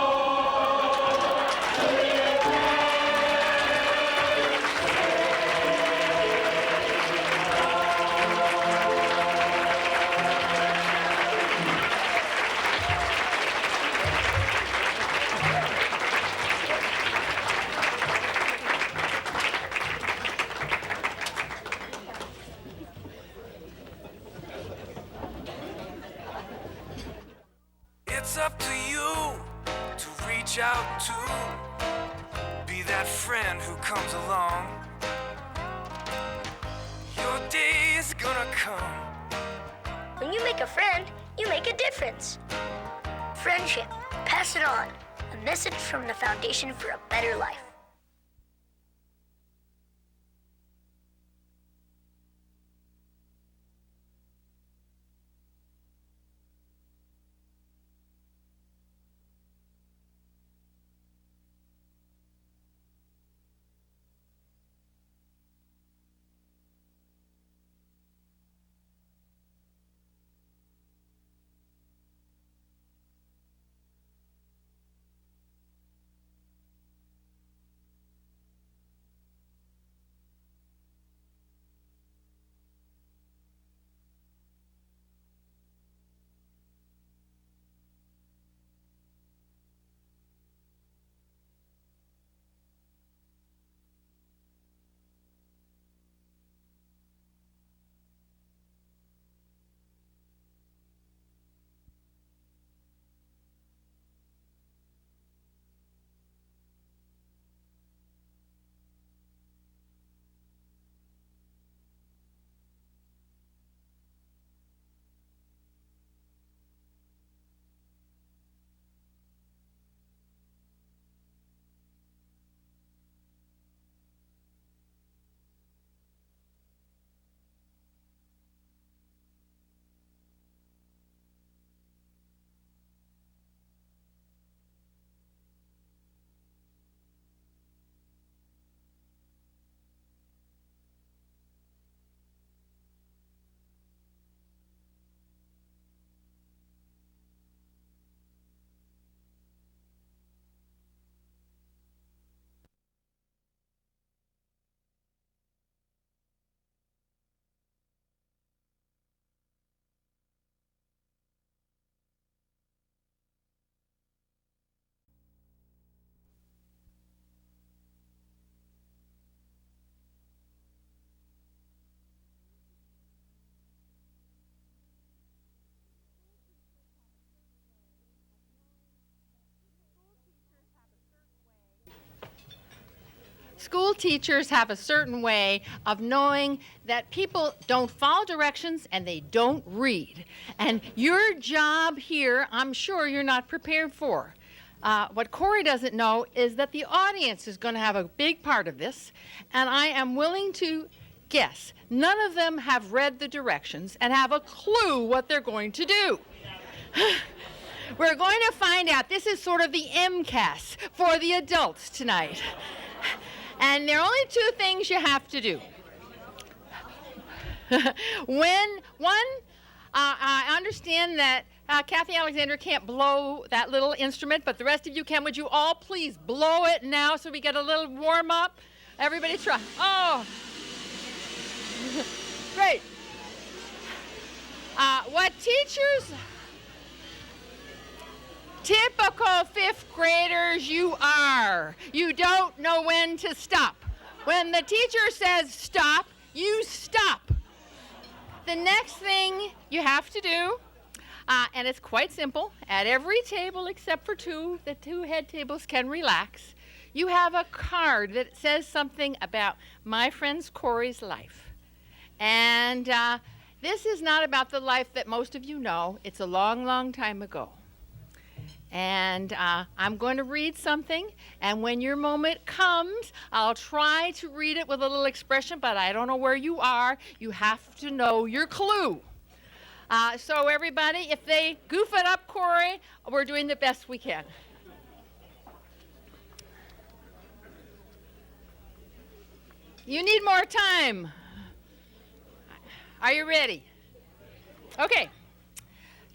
It's up to you to reach out to be that friend who comes along. Your day is gonna come. When you make a friend, you make a difference. Friendship, pass it on, and message from the Foundation for a Better Life. School teachers have a certain way of knowing that people don't follow directions and they don't read. And your job here, I'm sure you're not prepared for. What Corey doesn't know is that the audience is going to have a big part of this, and I am willing to guess none of them have read the directions and have a clue what they're going to do. We're going to find out. This is sort of the MCAS for the adults tonight. And there are only two things you have to do. I understand that Kathy Alexander can't blow that little instrument, but the rest of you can. Would you all please blow it now so we get a little warm up? Everybody try. Oh, great. What teachers, typical fifth graders you are. You don't know when to stop. When the teacher says stop, you stop. The next thing you have to do, and it's quite simple, at every table except for two, the two head tables can relax, you have a card that says something about my friend Corey's life. And this is not about the life that most of you know. It's a long, long time ago. And I'm going to read something, and when your moment comes, I'll try to read it with a little expression, but I don't know where you are. You have to know your clue. So everybody, if they goof it up, Corey, we're doing the best we can. You need more time. Are you ready? Okay.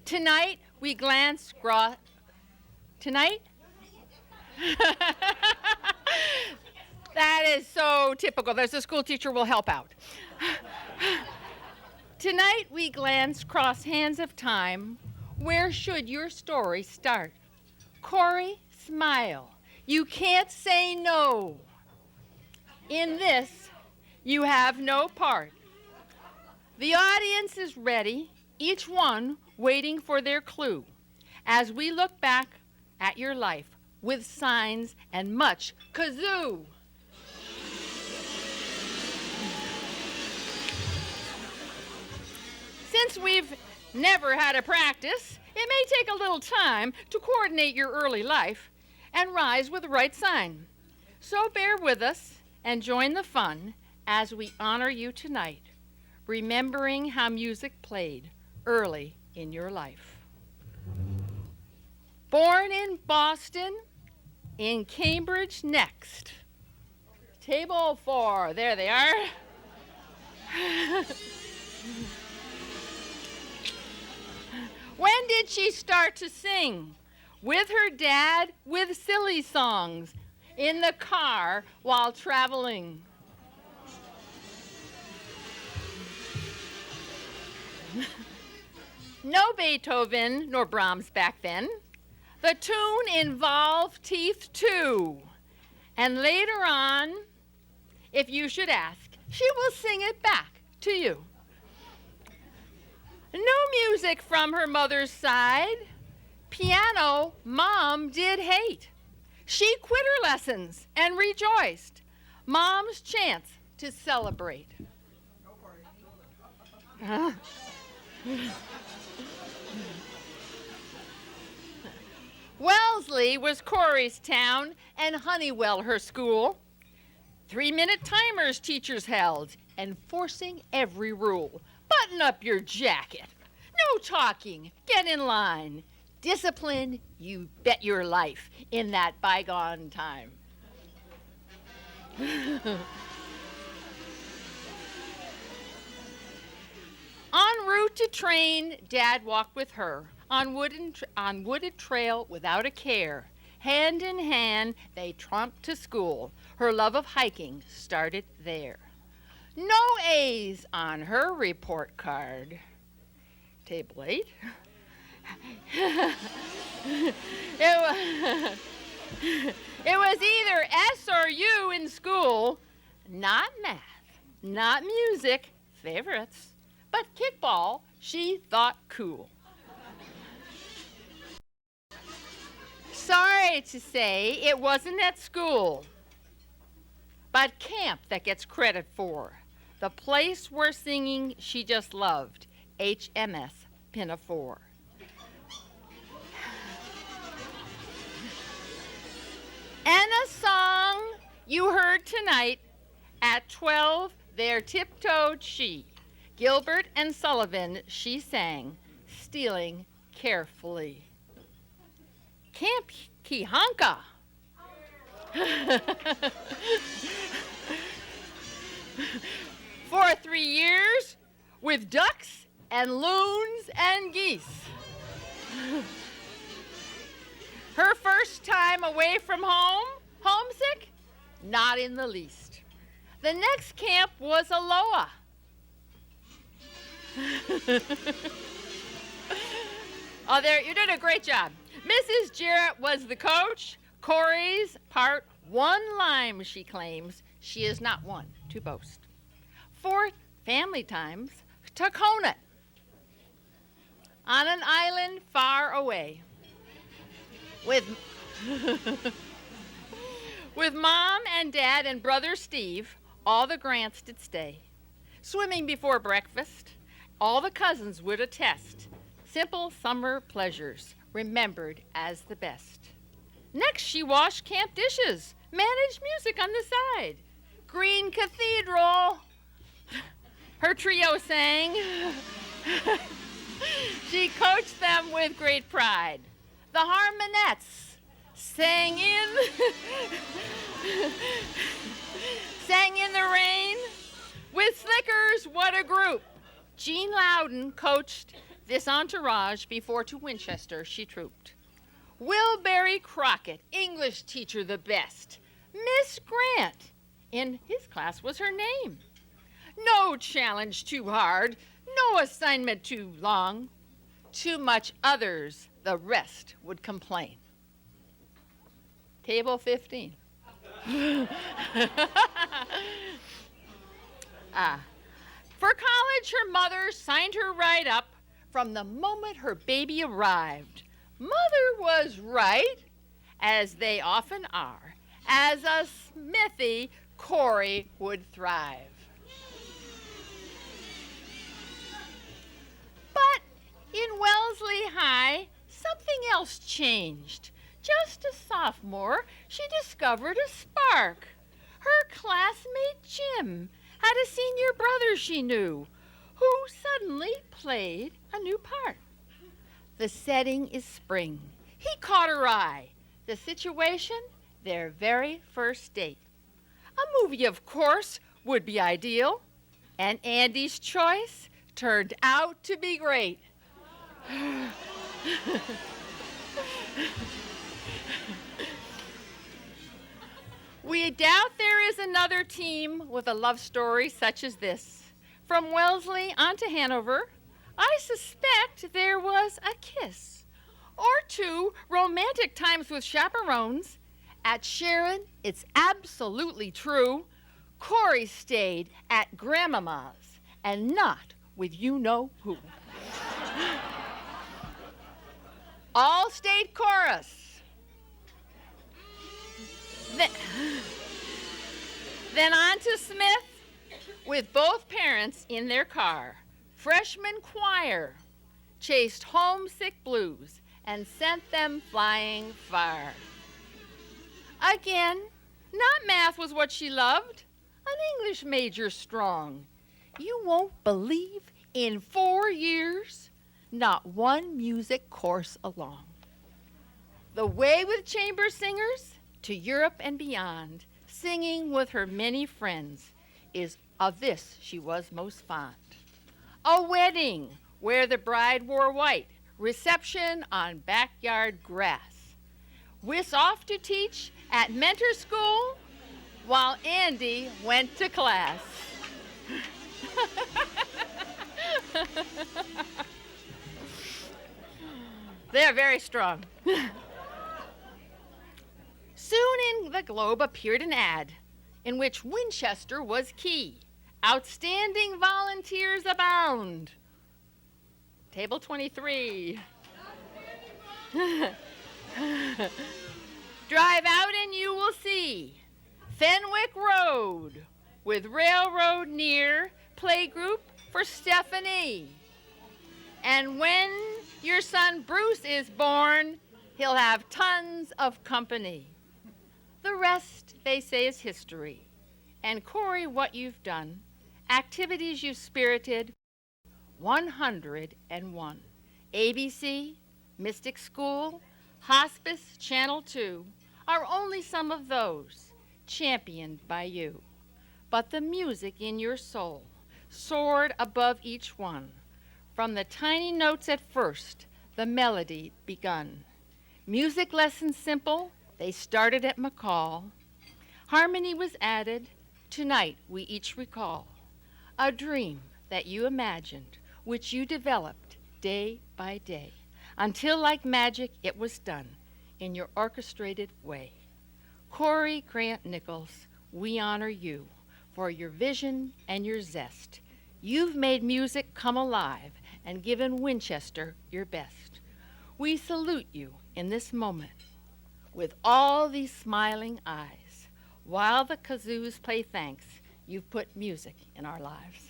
Tonight, we glance Tonight? That is so typical. There's a school teacher will help out. Tonight we glance cross hands of time. Where should your story start? Corey, smile. You can't say no. In this, you have no part. The audience is ready, each one waiting for their clue. As we look back at your life with signs and much kazoo. Since we've never had a practice, it may take a little time to coordinate your early life, and rise with the right sign. So bear with us and join the fun as we honor you tonight, remembering how music played early in your life. Born in Boston, in Cambridge next. Table 4, there they are. When did she start to sing? With her dad, with silly songs, in the car while traveling. No Beethoven nor Brahms back then. The tune involved teeth too. And later on, if you should ask, she will sing it back to you. No music from her mother's side. Piano, Mom did hate. She quit her lessons and rejoiced. Mom's chance to celebrate. Wellesley was Corey's town and Honeywell her school. 3-minute timers teachers held, enforcing every rule. Button up your jacket. No talking. Get in line. Discipline, you bet your life in that bygone time. En route to train, Dad walked with her on wooded trail without a care. Hand in hand, they tromped to school. Her love of hiking started there. No A's on her report card. Table 8. It was either S or U in school. Not math, not music, favorites, but kickball she thought cool. Sorry to say it wasn't at school, but camp that gets credit for. The place where singing she just loved, HMS Pinafore. And a song you heard tonight, at 12 there tiptoed she. Gilbert and Sullivan she sang, stealing carefully. Camp Kehonka. For 3 years, with ducks and loons and geese. Her first time away from home, homesick? Not in the least. The next camp was Aloha. Oh, there, you did a great job. Mrs. Jarrett was the coach. Corey's part 1 lime, she claims. She is not one to boast. 4 family times, Tacona, on an island far away. With Mom and Dad and brother Steve, all the Grants did stay. Swimming before breakfast, all the cousins would attest. Simple summer pleasures, remembered as the best. Next, she washed camp dishes, managed music on the side. Green Cathedral, her trio sang. She coached them with great pride. The Harmonettes sang in the rain. With Slickers, what a group. Jean Loudon coached this entourage before to Winchester she trooped. Will Barry Crockett, English teacher the best. Miss Grant, in his class was her name. No challenge too hard, no assignment too long. Too much others, the rest would complain. Table 15. For college, her mother signed her right up from the moment her baby arrived. Mother was right, as they often are. As a Smithy, Corey would thrive. But in Wellesley High, something else changed. Just a sophomore, she discovered a spark. Her classmate Jim had a senior brother she knew who suddenly played a new part. The setting is spring. He caught her eye. The situation, their very first date. A movie, of course, would be ideal, and Andy's choice turned out to be great. We doubt there is another team with a love story such as this. From Wellesley on to Hanover, I suspect there was a kiss or two romantic times with chaperones. At Sharon, it's absolutely true. Corey stayed at Grandmama's and not with you-know-who. All-state chorus. Then on to Smith with both parents in their car. Freshman choir chased homesick blues and sent them flying far. Again, not math was what she loved, an English major strong. You won't believe, in 4 years, not one music course along. The way with chamber singers to Europe and beyond, singing with her many friends, is of this she was most fond. A wedding where the bride wore white, reception on backyard grass. Whis off to teach at mentor school while Andy went to class. They're very strong. Soon in the Globe appeared an ad in which Winchester was key. Outstanding volunteers abound. Table 23. Drive out and you will see Fenwick Road with railroad near, playgroup for Stephanie. And when your son Bruce is born, he'll have tons of company. The rest, they say, is history. And Corey, what you've done, activities you've spirited, 101. ABC, Mystic School, Hospice, Channel 2 are only some of those championed by you. But the music in your soul soared above each one. From the tiny notes at first, the melody begun. Music lessons simple, they started at McCall. Harmony was added, tonight we each recall. A dream that you imagined, which you developed day by day, until like magic it was done in your orchestrated way. Corey Grant Nichols, we honor you for your vision and your zest. You've made music come alive and given Winchester your best. We salute you in this moment with all these smiling eyes. While the kazoos play thanks, you've put music in our lives.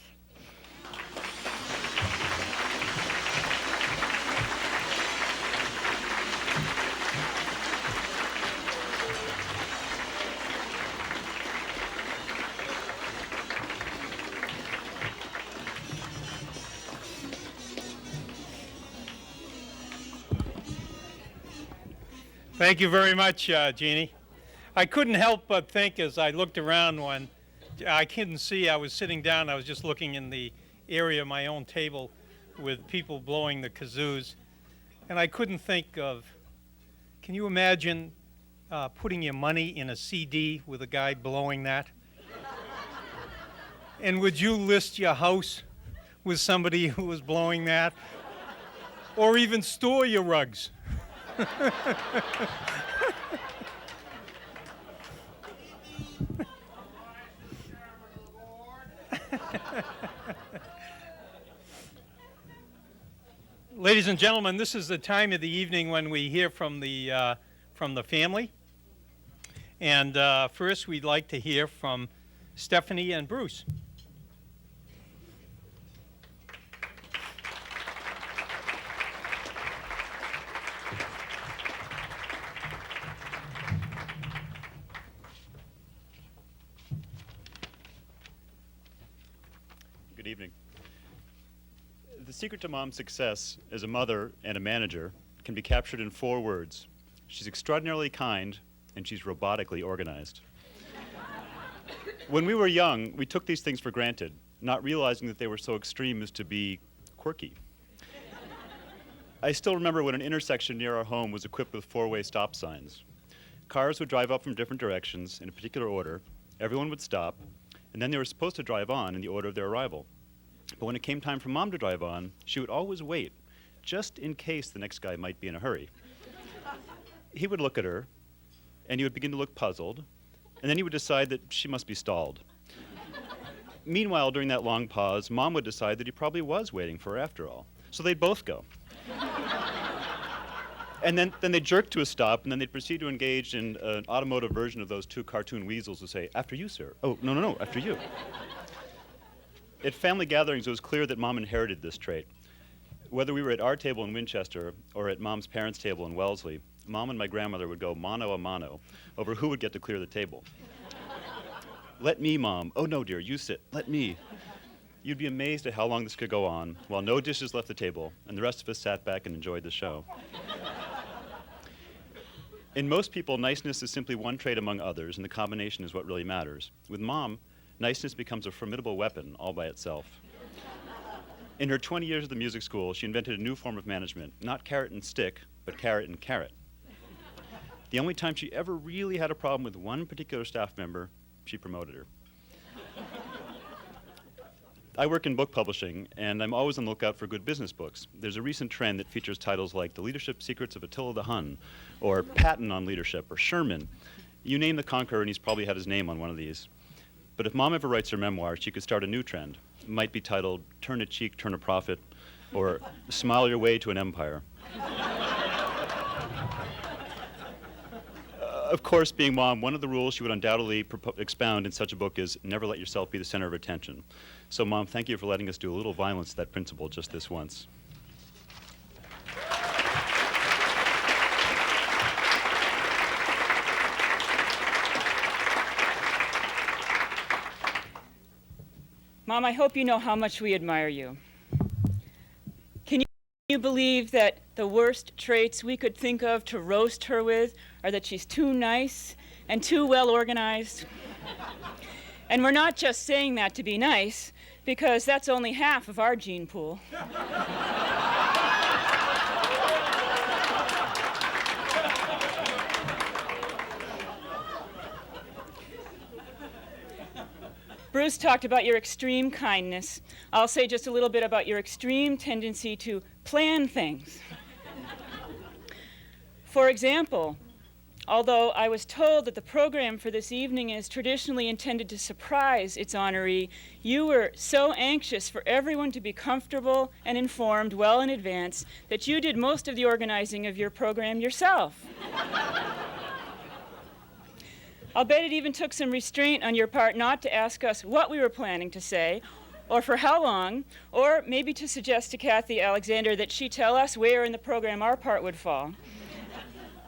Thank you very much, Jeannie. I couldn't help but think as I looked around when I couldn't see, I was sitting down, I was just looking in the area of my own table with people blowing the kazoos, and I couldn't think of, can you imagine putting your money in a CD with a guy blowing that? And would you list your house with somebody who was blowing that? Or even store your rugs? Ladies and gentlemen, this is the time of the evening when we hear from the family. And first, we'd like to hear from Stephanie and Bruce. Good evening. The secret to Mom's success as a mother and a manager can be captured in 4 words. She's extraordinarily kind, and she's robotically organized. When we were young, we took these things for granted, not realizing that they were so extreme as to be quirky. I still remember when an intersection near our home was equipped with 4-way stop signs. Cars would drive up from different directions in a particular order, everyone would stop, and then they were supposed to drive on in the order of their arrival. But when it came time for Mom to drive on, she would always wait, just in case the next guy might be in a hurry. He would look at her, and he would begin to look puzzled, and then he would decide that she must be stalled. Meanwhile, during that long pause, Mom would decide that he probably was waiting for her after all. So they'd both go. And then they'd jerk to a stop, and then they'd proceed to engage in an automotive version of those 2 cartoon weasels who say, "After you, sir." "Oh, no, after you." At family gatherings, it was clear that Mom inherited this trait. Whether we were at our table in Winchester or at Mom's parents' table in Wellesley, Mom and my grandmother would go mano a mano over who would get to clear the table. "Let me, Mom." "Oh, no, dear, you sit. Let me." You'd be amazed at how long this could go on, while no dishes left the table, and the rest of us sat back and enjoyed the show. In most people, niceness is simply one trait among others, and the combination is what really matters. With Mom, niceness becomes a formidable weapon all by itself. In her 20 years at the music school, she invented a new form of management, not carrot and stick, but carrot and carrot. The only time she ever really had a problem with one particular staff member, she promoted her. I work in book publishing, and I'm always on the lookout for good business books. There's a recent trend that features titles like The Leadership Secrets of Attila the Hun, or Patton on Leadership, or Sherman. You name the conqueror, and he's probably had his name on one of these. But if Mom ever writes her memoir, she could start a new trend. It might be titled Turn a Cheek, Turn a Profit, or Smile Your Way to an Empire. Of course, being Mom, one of the rules she would undoubtedly expound in such a book is never let yourself be the center of attention. So, Mom, thank you for letting us do a little violence to that principle just this once. Mom, I hope you know how much we admire you. Can you believe that the worst traits we could think of to roast her with are that she's too nice and too well organized? And we're not just saying that to be nice, because that's only half of our gene pool. Bruce talked about your extreme kindness. I'll say just a little bit about your extreme tendency to plan things. For example, although I was told that the program for this evening is traditionally intended to surprise its honoree, you were so anxious for everyone to be comfortable and informed well in advance that you did most of the organizing of your program yourself. I'll bet it even took some restraint on your part not to ask us what we were planning to say, or for how long, or maybe to suggest to Kathy Alexander that she tell us where in the program our part would fall.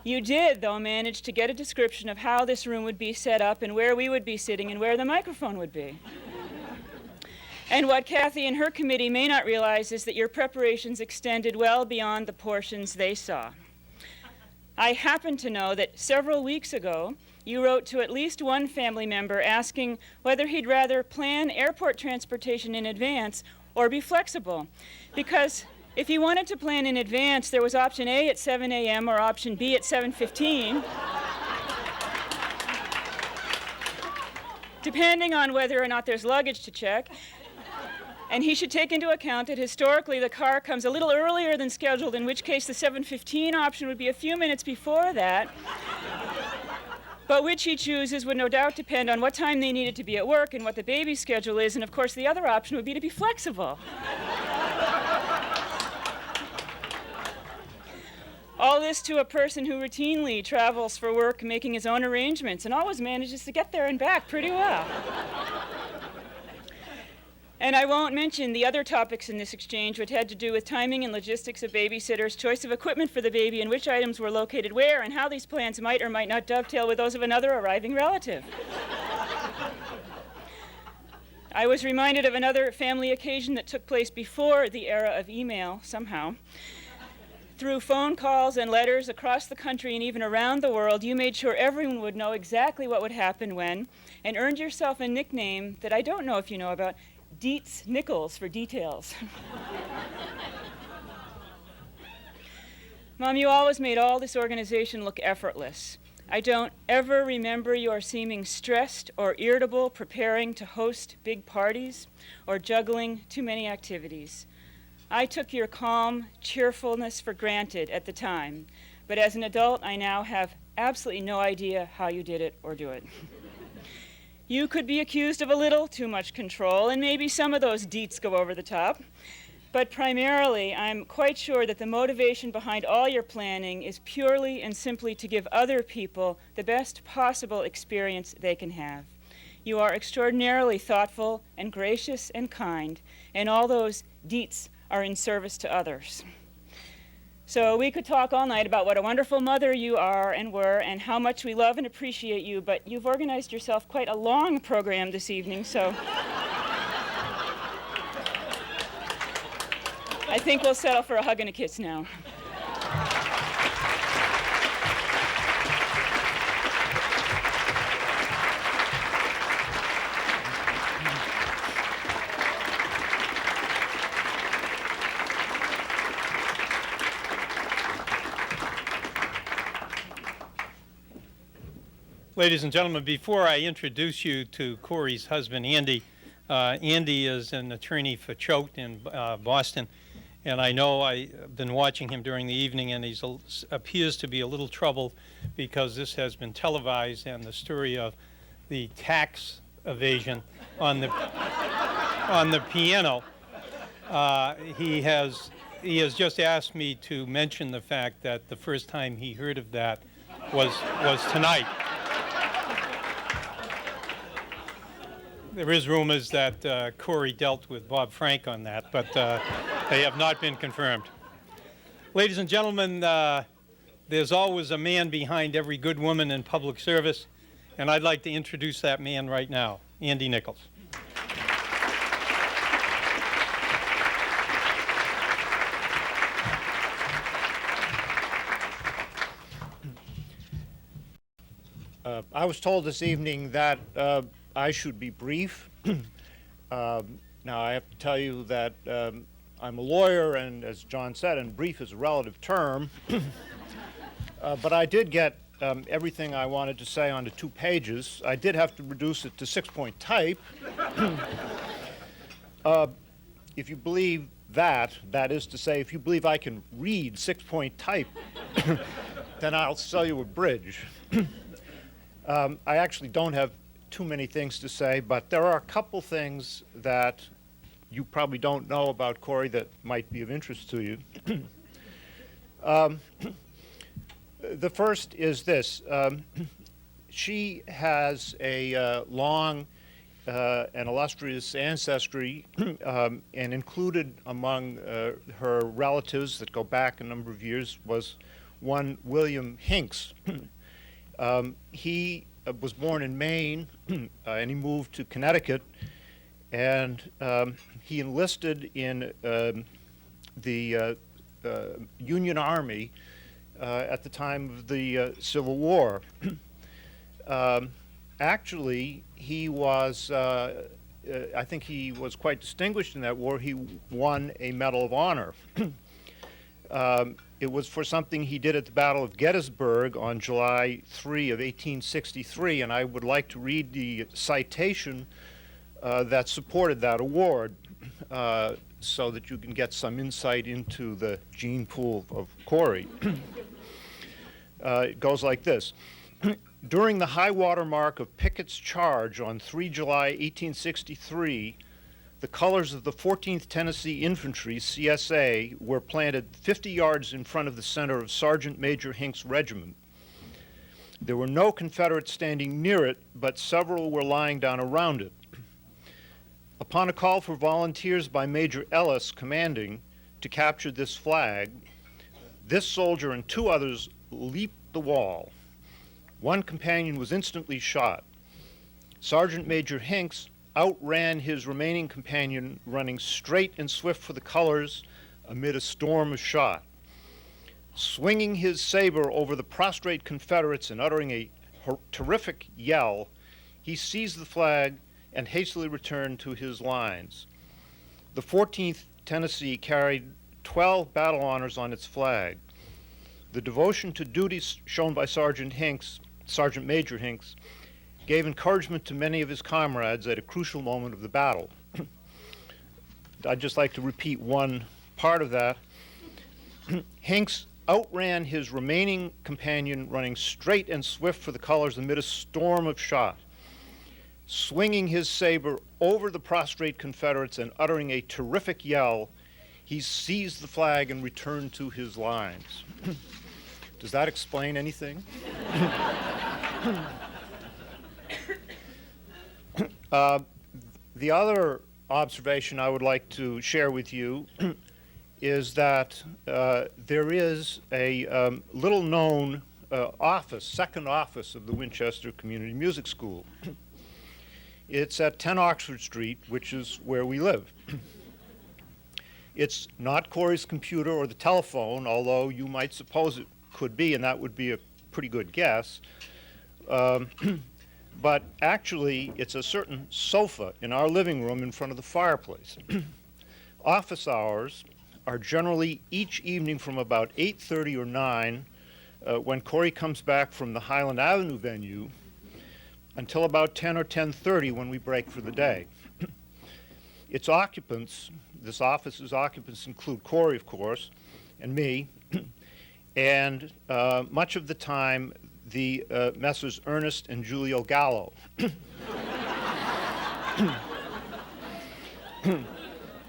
You did, though, manage to get a description of how this room would be set up and where we would be sitting and where the microphone would be. And what Kathy and her committee may not realize is that your preparations extended well beyond the portions they saw. I happen to know that several weeks ago, you wrote to at least one family member asking whether he'd rather plan airport transportation in advance or be flexible. Because if he wanted to plan in advance, there was option A at 7 a.m. or option B at 7:15, depending on whether or not there's luggage to check. And he should take into account that historically the car comes a little earlier than scheduled, in which case the 7:15 option would be a few minutes before that. But which he chooses would no doubt depend on what time they needed to be at work and what the baby's schedule is, and of course the other option would be to be flexible. All this to a person who routinely travels for work, making his own arrangements, and always manages to get there and back pretty well. And I won't mention the other topics in this exchange, which had to do with timing and logistics of babysitters, choice of equipment for the baby, and which items were located where, and how these plans might or might not dovetail with those of another arriving relative. I was reminded of another family occasion that took place before the era of email, somehow. Through phone calls and letters across the country and even around the world, you made sure everyone would know exactly what would happen when, and earned yourself a nickname that I don't know if you know about, Dietz Nichols for details. Mom, you always made all this organization look effortless. I don't ever remember your seeming stressed or irritable preparing to host big parties or juggling too many activities. I took your calm cheerfulness for granted at the time, but as an adult, I now have absolutely no idea how you did it or do it. You could be accused of a little too much control, and maybe some of those deets go over the top. But primarily, I'm quite sure that the motivation behind all your planning is purely and simply to give other people the best possible experience they can have. You are extraordinarily thoughtful and gracious and kind, and all those deets are in service to others. So we could talk all night about what a wonderful mother you are and were, and how much we love and appreciate you, but you've organized yourself quite a long program this evening, so I think we'll settle for a hug and a kiss now. Ladies and gentlemen, before I introduce you to Corey's husband, Andy, Andy is an attorney for Choate in Boston, and I know I've been watching him during the evening, and he appears to be a little troubled because this has been televised, and the story of the tax evasion on the piano. He has just asked me to mention the fact that the first time he heard of that was tonight. There is rumors that Corey dealt with Bob Frank on that, but they have not been confirmed. Ladies and gentlemen, there's always a man behind every good woman in public service, and I'd like to introduce that man right now, Andy Nichols. I was told this evening that I should be brief. Now, I have to tell you that I'm a lawyer, and as John said, and brief is a relative term. But I did get everything I wanted to say onto 2 pages. I did have to reduce it to 6-point type. If you believe that is to say, if you believe I can read 6-point type, then I'll sell you a bridge. I actually don't have too many things to say, but there are a couple things that you probably don't know about Corey that might be of interest to you. The first is this. She has a long and illustrious ancestry, and included among her relatives that go back a number of years was one William Hinks. He was born in Maine, and he moved to Connecticut, and he enlisted in the Union Army at the time of the Civil War. Actually, he was, I think he was quite distinguished in that war. He won a Medal of Honor. It was for something he did at the Battle of Gettysburg on July 3 of 1863, and I would like to read the citation that supported that award so that you can get some insight into the gene pool of Corey. It goes like this. During the high water mark of Pickett's charge on 3 July 1863, the colors of the 14th Tennessee Infantry, CSA, were planted 50 yards in front of the center of Sergeant Major Hinks' regiment. There were no Confederates standing near it, but several were lying down around it. Upon a call for volunteers by Major Ellis, commanding, to capture this flag, this soldier and 2 others leaped the wall. One companion was instantly shot. Sergeant Major Hinks outran his remaining companion, running straight and swift for the colors amid a storm of shot. Swinging his saber over the prostrate Confederates and uttering a terrific yell, he seized the flag and hastily returned to his lines. The 14th Tennessee carried 12 battle honors on its flag. The devotion to duty shown by Sergeant Major Hinks, gave encouragement to many of his comrades at a crucial moment of the battle. I'd just like to repeat one part of that. Hinks outran his remaining companion, running straight and swift for the colors amid a storm of shot. Swinging his saber over the prostrate Confederates and uttering a terrific yell, he seized the flag and returned to his lines. Does that explain anything? The other observation I would like to share with you is that there is a little-known second office of the Winchester Community Music School. It's at 10 Oxford Street, which is where we live. It's not Corey's computer or the telephone, although you might suppose it could be, and that would be a pretty good guess. But actually, it's a certain sofa in our living room in front of the fireplace. Office hours are generally each evening from about 8:30 or 9, when Corey comes back from the Highland Avenue venue, until about 10 or 10:30 when we break for the day. Its occupants, this office's occupants include Corey, of course, and me, and much of the time, the Messrs. Ernest and Julio Gallo.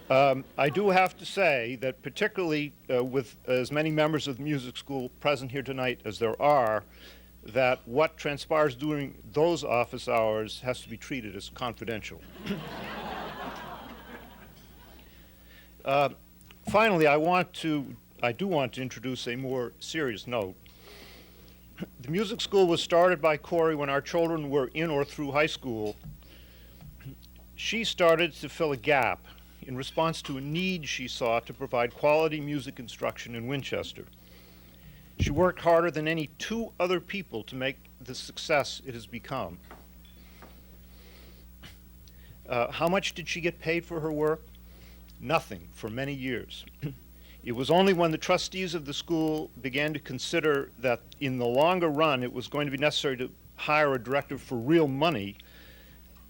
I do have to say that particularly with as many members of the music school present here tonight as there are, that what transpires during those office hours has to be treated as confidential. Finally, I do want to introduce a more serious note. The music school was started by Corey when our children were in or through high school. She started to fill a gap in response to a need she saw to provide quality music instruction in Winchester. She worked harder than any two other people to make the success it has become. How much did she get paid for her work? Nothing for many years. It was only when the trustees of the school began to consider that in the longer run it was going to be necessary to hire a director for real money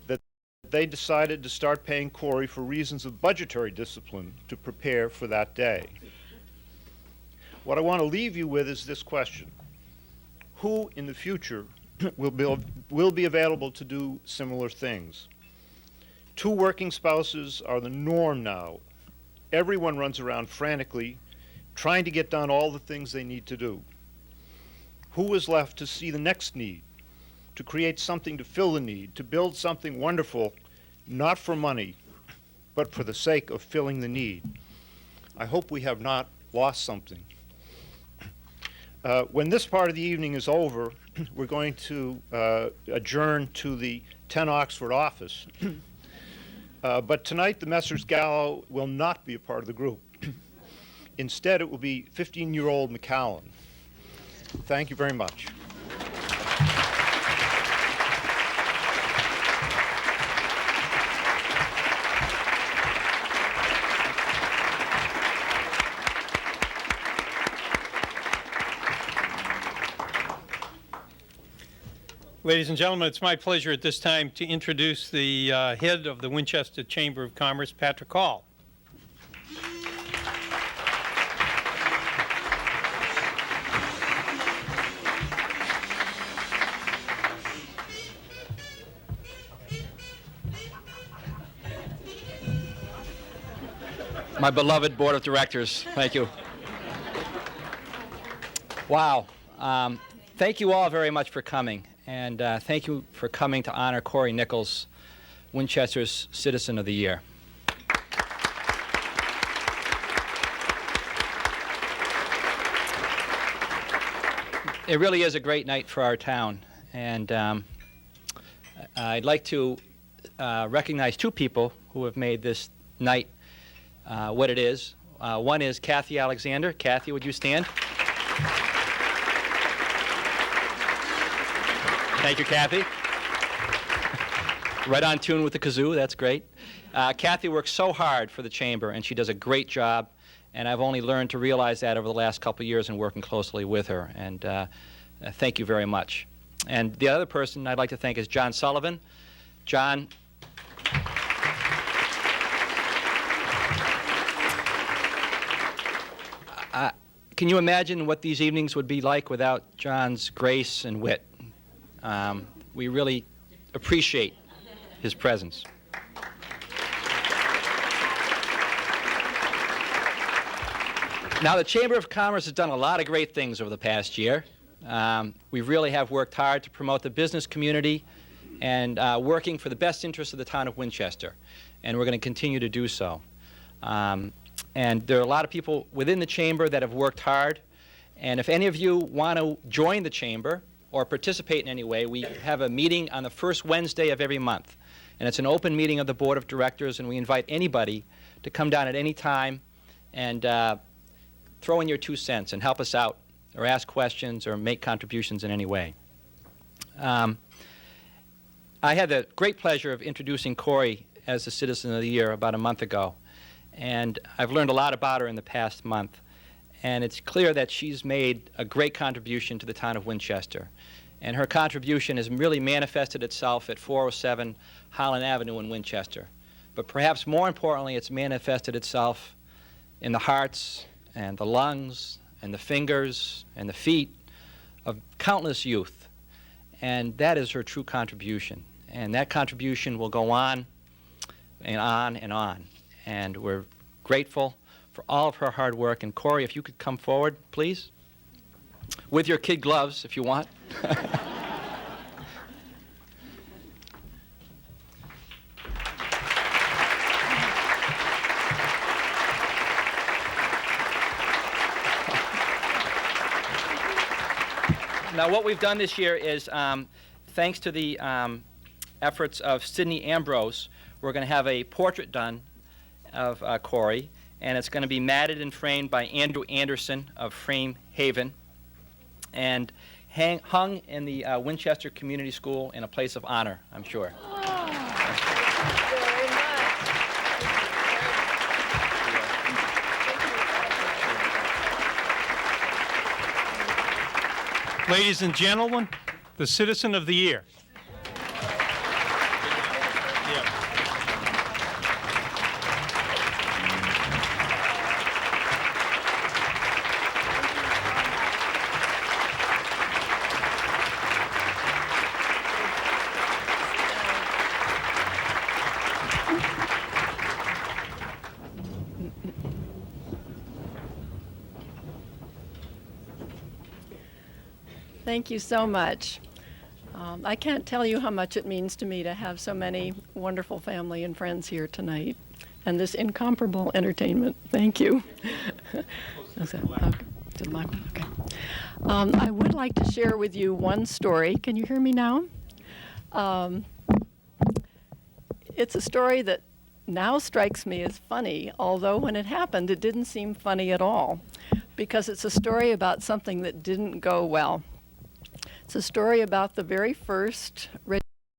that they decided to start paying Corey for reasons of budgetary discipline to prepare for that day. What I want to leave you with is this question: who in the future will be available to do similar things? Two working spouses are the norm now. Everyone runs around frantically, trying to get done all the things they need to do. Who is left to see the next need, to create something to fill the need, to build something wonderful, not for money, but for the sake of filling the need? I hope we have not lost something. When this part of the evening is over, we're going to adjourn to the 10 Oxford office. But tonight, the Messrs. Gallo will not be a part of the group. Instead, it will be 15-year-old McCallan. Thank you very much. Ladies and gentlemen, it's my pleasure at this time to introduce the head of the Winchester Chamber of Commerce, Patrick Hall. My beloved board of directors, thank you. Wow. Thank you all very much for coming. And thank you for coming to honor Corey Nichols, Winchester's Citizen of the Year. It really is a great night for our town. And I'd like to recognize two people who have made this night what it is. One is Kathy Alexander. Kathy, would you stand? Thank you, Kathy. Right on tune with the kazoo. That's great. Kathy works so hard for the Chamber, and she does a great job. And I've only learned to realize that over the last couple of years in working closely with her. And thank you very much. And the other person I'd like to thank is John Sullivan. John. Can you imagine what these evenings would be like without John's grace and wit? We really appreciate his presence. Now, the Chamber of Commerce has done a lot of great things over the past year. We really have worked hard to promote the business community and working for the best interests of the town of Winchester. And we're going to continue to do so. And there are a lot of people within the Chamber that have worked hard. And if any of you want to join the Chamber or participate in any way, we have a meeting on the first Wednesday of every month. And it's an open meeting of the Board of Directors, and we invite anybody to come down at any time and throw in your 2 cents and help us out or ask questions or make contributions in any way. I had the great pleasure of introducing Corey as the Citizen of the Year about a month ago. And I've learned a lot about her in the past month. And it's clear that she's made a great contribution to the town of Winchester. And her contribution has really manifested itself at 407 Holland Avenue in Winchester. But perhaps more importantly, it's manifested itself in the hearts and the lungs and the fingers and the feet of countless youth. And that is her true contribution. And that contribution will go on and on and on. And we're grateful for all of her hard work. And Corey, if you could come forward, please, with your kid gloves, if you want. Now, what we've done this year is, thanks to the efforts of Sydney Ambrose, we're going to have a portrait done of Corey, and it's going to be matted and framed by Andrew Anderson of Frame Haven, and hung in the Winchester Community School in a place of honor, I'm sure. Very much. Ladies and gentlemen, the Citizen of the Year. Thank you so much. I can't tell you how much it means to me to have so many wonderful family and friends here tonight and this incomparable entertainment. Thank you. Okay. I would like to share with you one story. Can you hear me now? It's a story that now strikes me as funny, although when it happened, it didn't seem funny at all, because it's a story about something that didn't go well. It's a story about the very first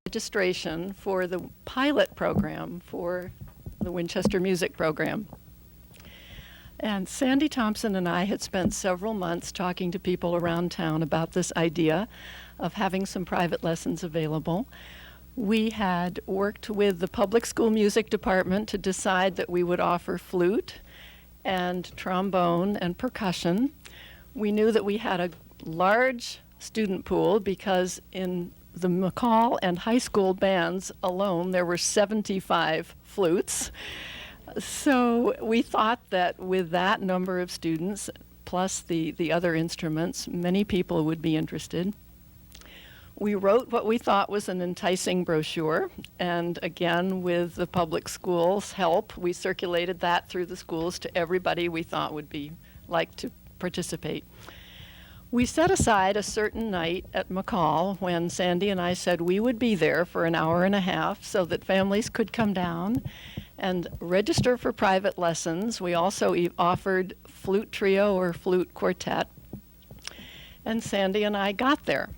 registration for the pilot program for the Winchester Music Program. And Sandy Thompson and I had spent several months talking to people around town about this idea of having some private lessons available. We had worked with the public school music department to decide that we would offer flute and trombone and percussion. We knew that we had a large student pool because in the McCall and high school bands alone there were 75 flutes. So we thought that with that number of students plus the other instruments, many people would be interested. We wrote what we thought was an enticing brochure, and again with the public schools' help we circulated that through the schools to everybody we thought would be like to participate. We set aside a certain night at McCall when Sandy and I said we would be there for an hour and a half so that families could come down and register for private lessons. We also offered flute trio or flute quartet. And Sandy and I got there.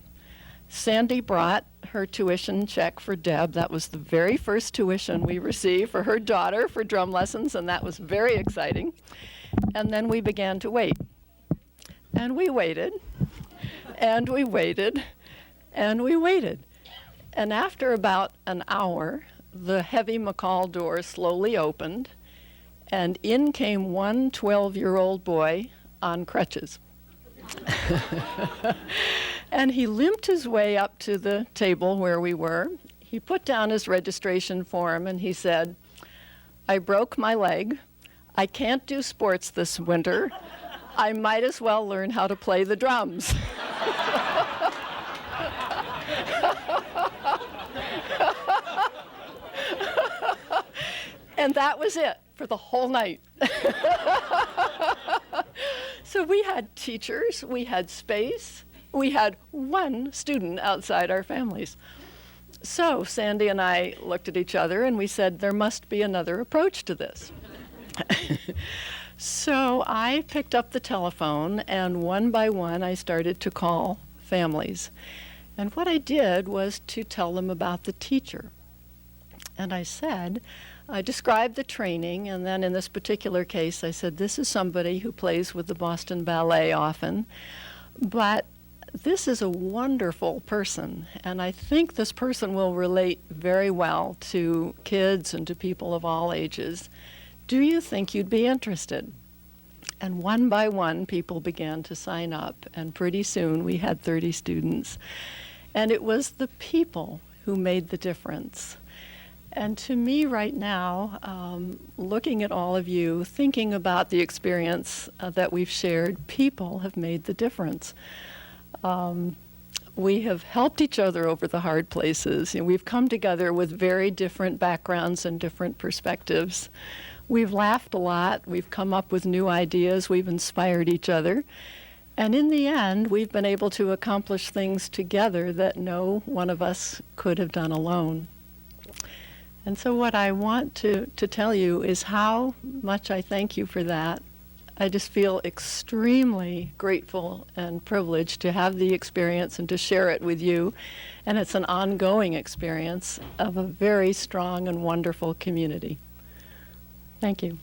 Sandy brought her tuition check for Deb. That was the very first tuition we received for her daughter for drum lessons, and that was very exciting. And then we began to wait. And we waited, and we waited, and we waited. And after about an hour, the heavy McCall door slowly opened, and in came one 12-year-old boy on crutches. And he limped his way up to the table where we were. He put down his registration form, and he said, "I broke my leg. I can't do sports this winter. I might as well learn how to play the drums." And that was it for the whole night. So we had teachers, we had space, we had one student outside our families. So Sandy and I looked at each other and we said, there must be another approach to this. So I picked up the telephone, and one by one I started to call families. And what I did was to tell them about the teacher. And I described the training, and then in this particular case I said, this is somebody who plays with the Boston Ballet often, but this is a wonderful person, and I think this person will relate very well to kids and to people of all ages. Do you think you'd be interested? And one by one, people began to sign up, and pretty soon we had 30 students. And it was the people who made the difference. And to me right now, looking at all of you, thinking about the experience that we've shared, people have made the difference. We have helped each other over the hard places. We've come together with very different backgrounds and different perspectives. We've laughed a lot. We've come up with new ideas. We've inspired each other. And in the end, we've been able to accomplish things together that no one of us could have done alone. And so what I want to tell you is how much I thank you for that. I just feel extremely grateful and privileged to have the experience and to share it with you. And it's an ongoing experience of a very strong and wonderful community. Thank you.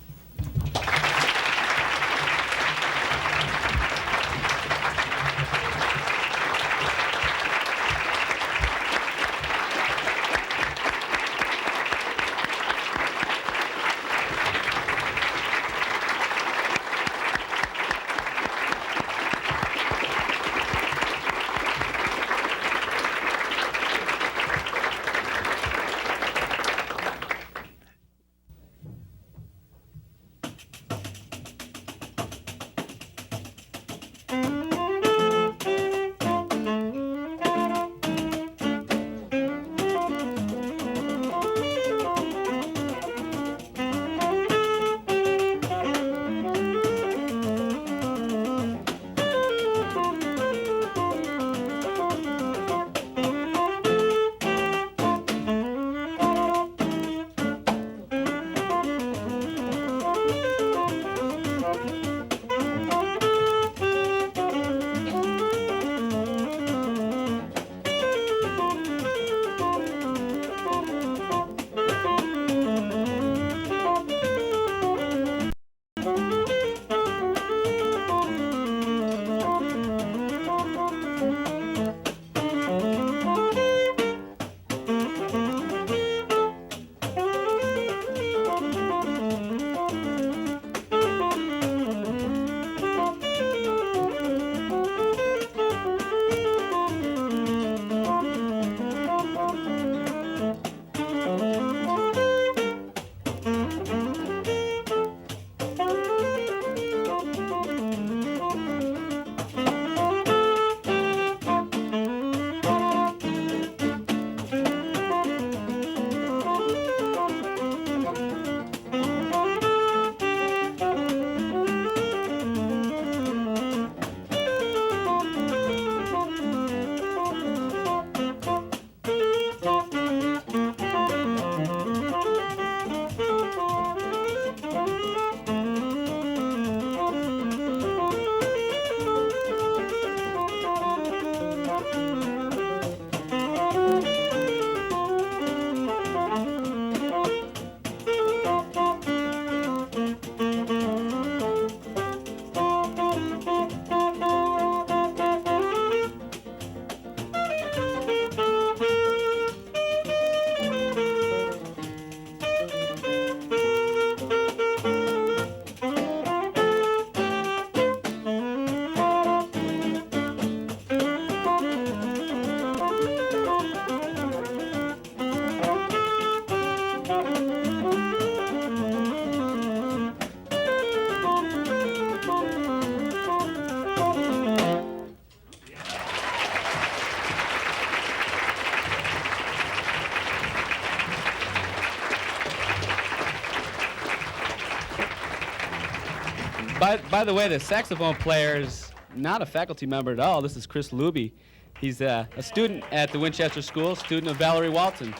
By the way, the saxophone player is not a faculty member at all. This is Chris Luby. He's a student at the Winchester School, student of Valerie Walton.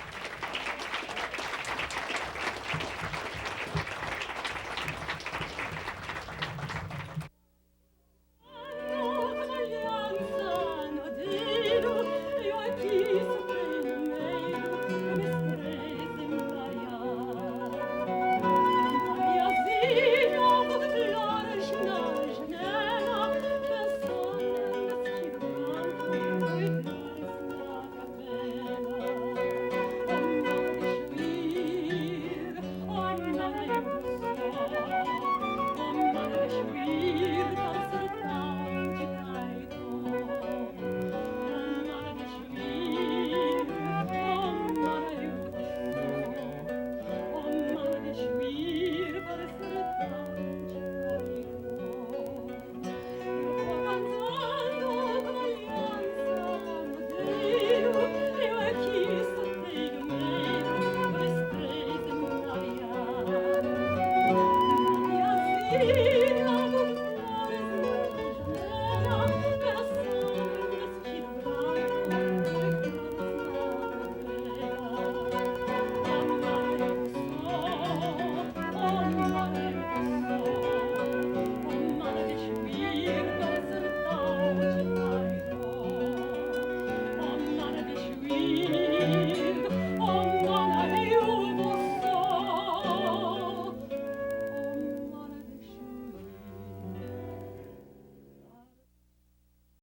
Maria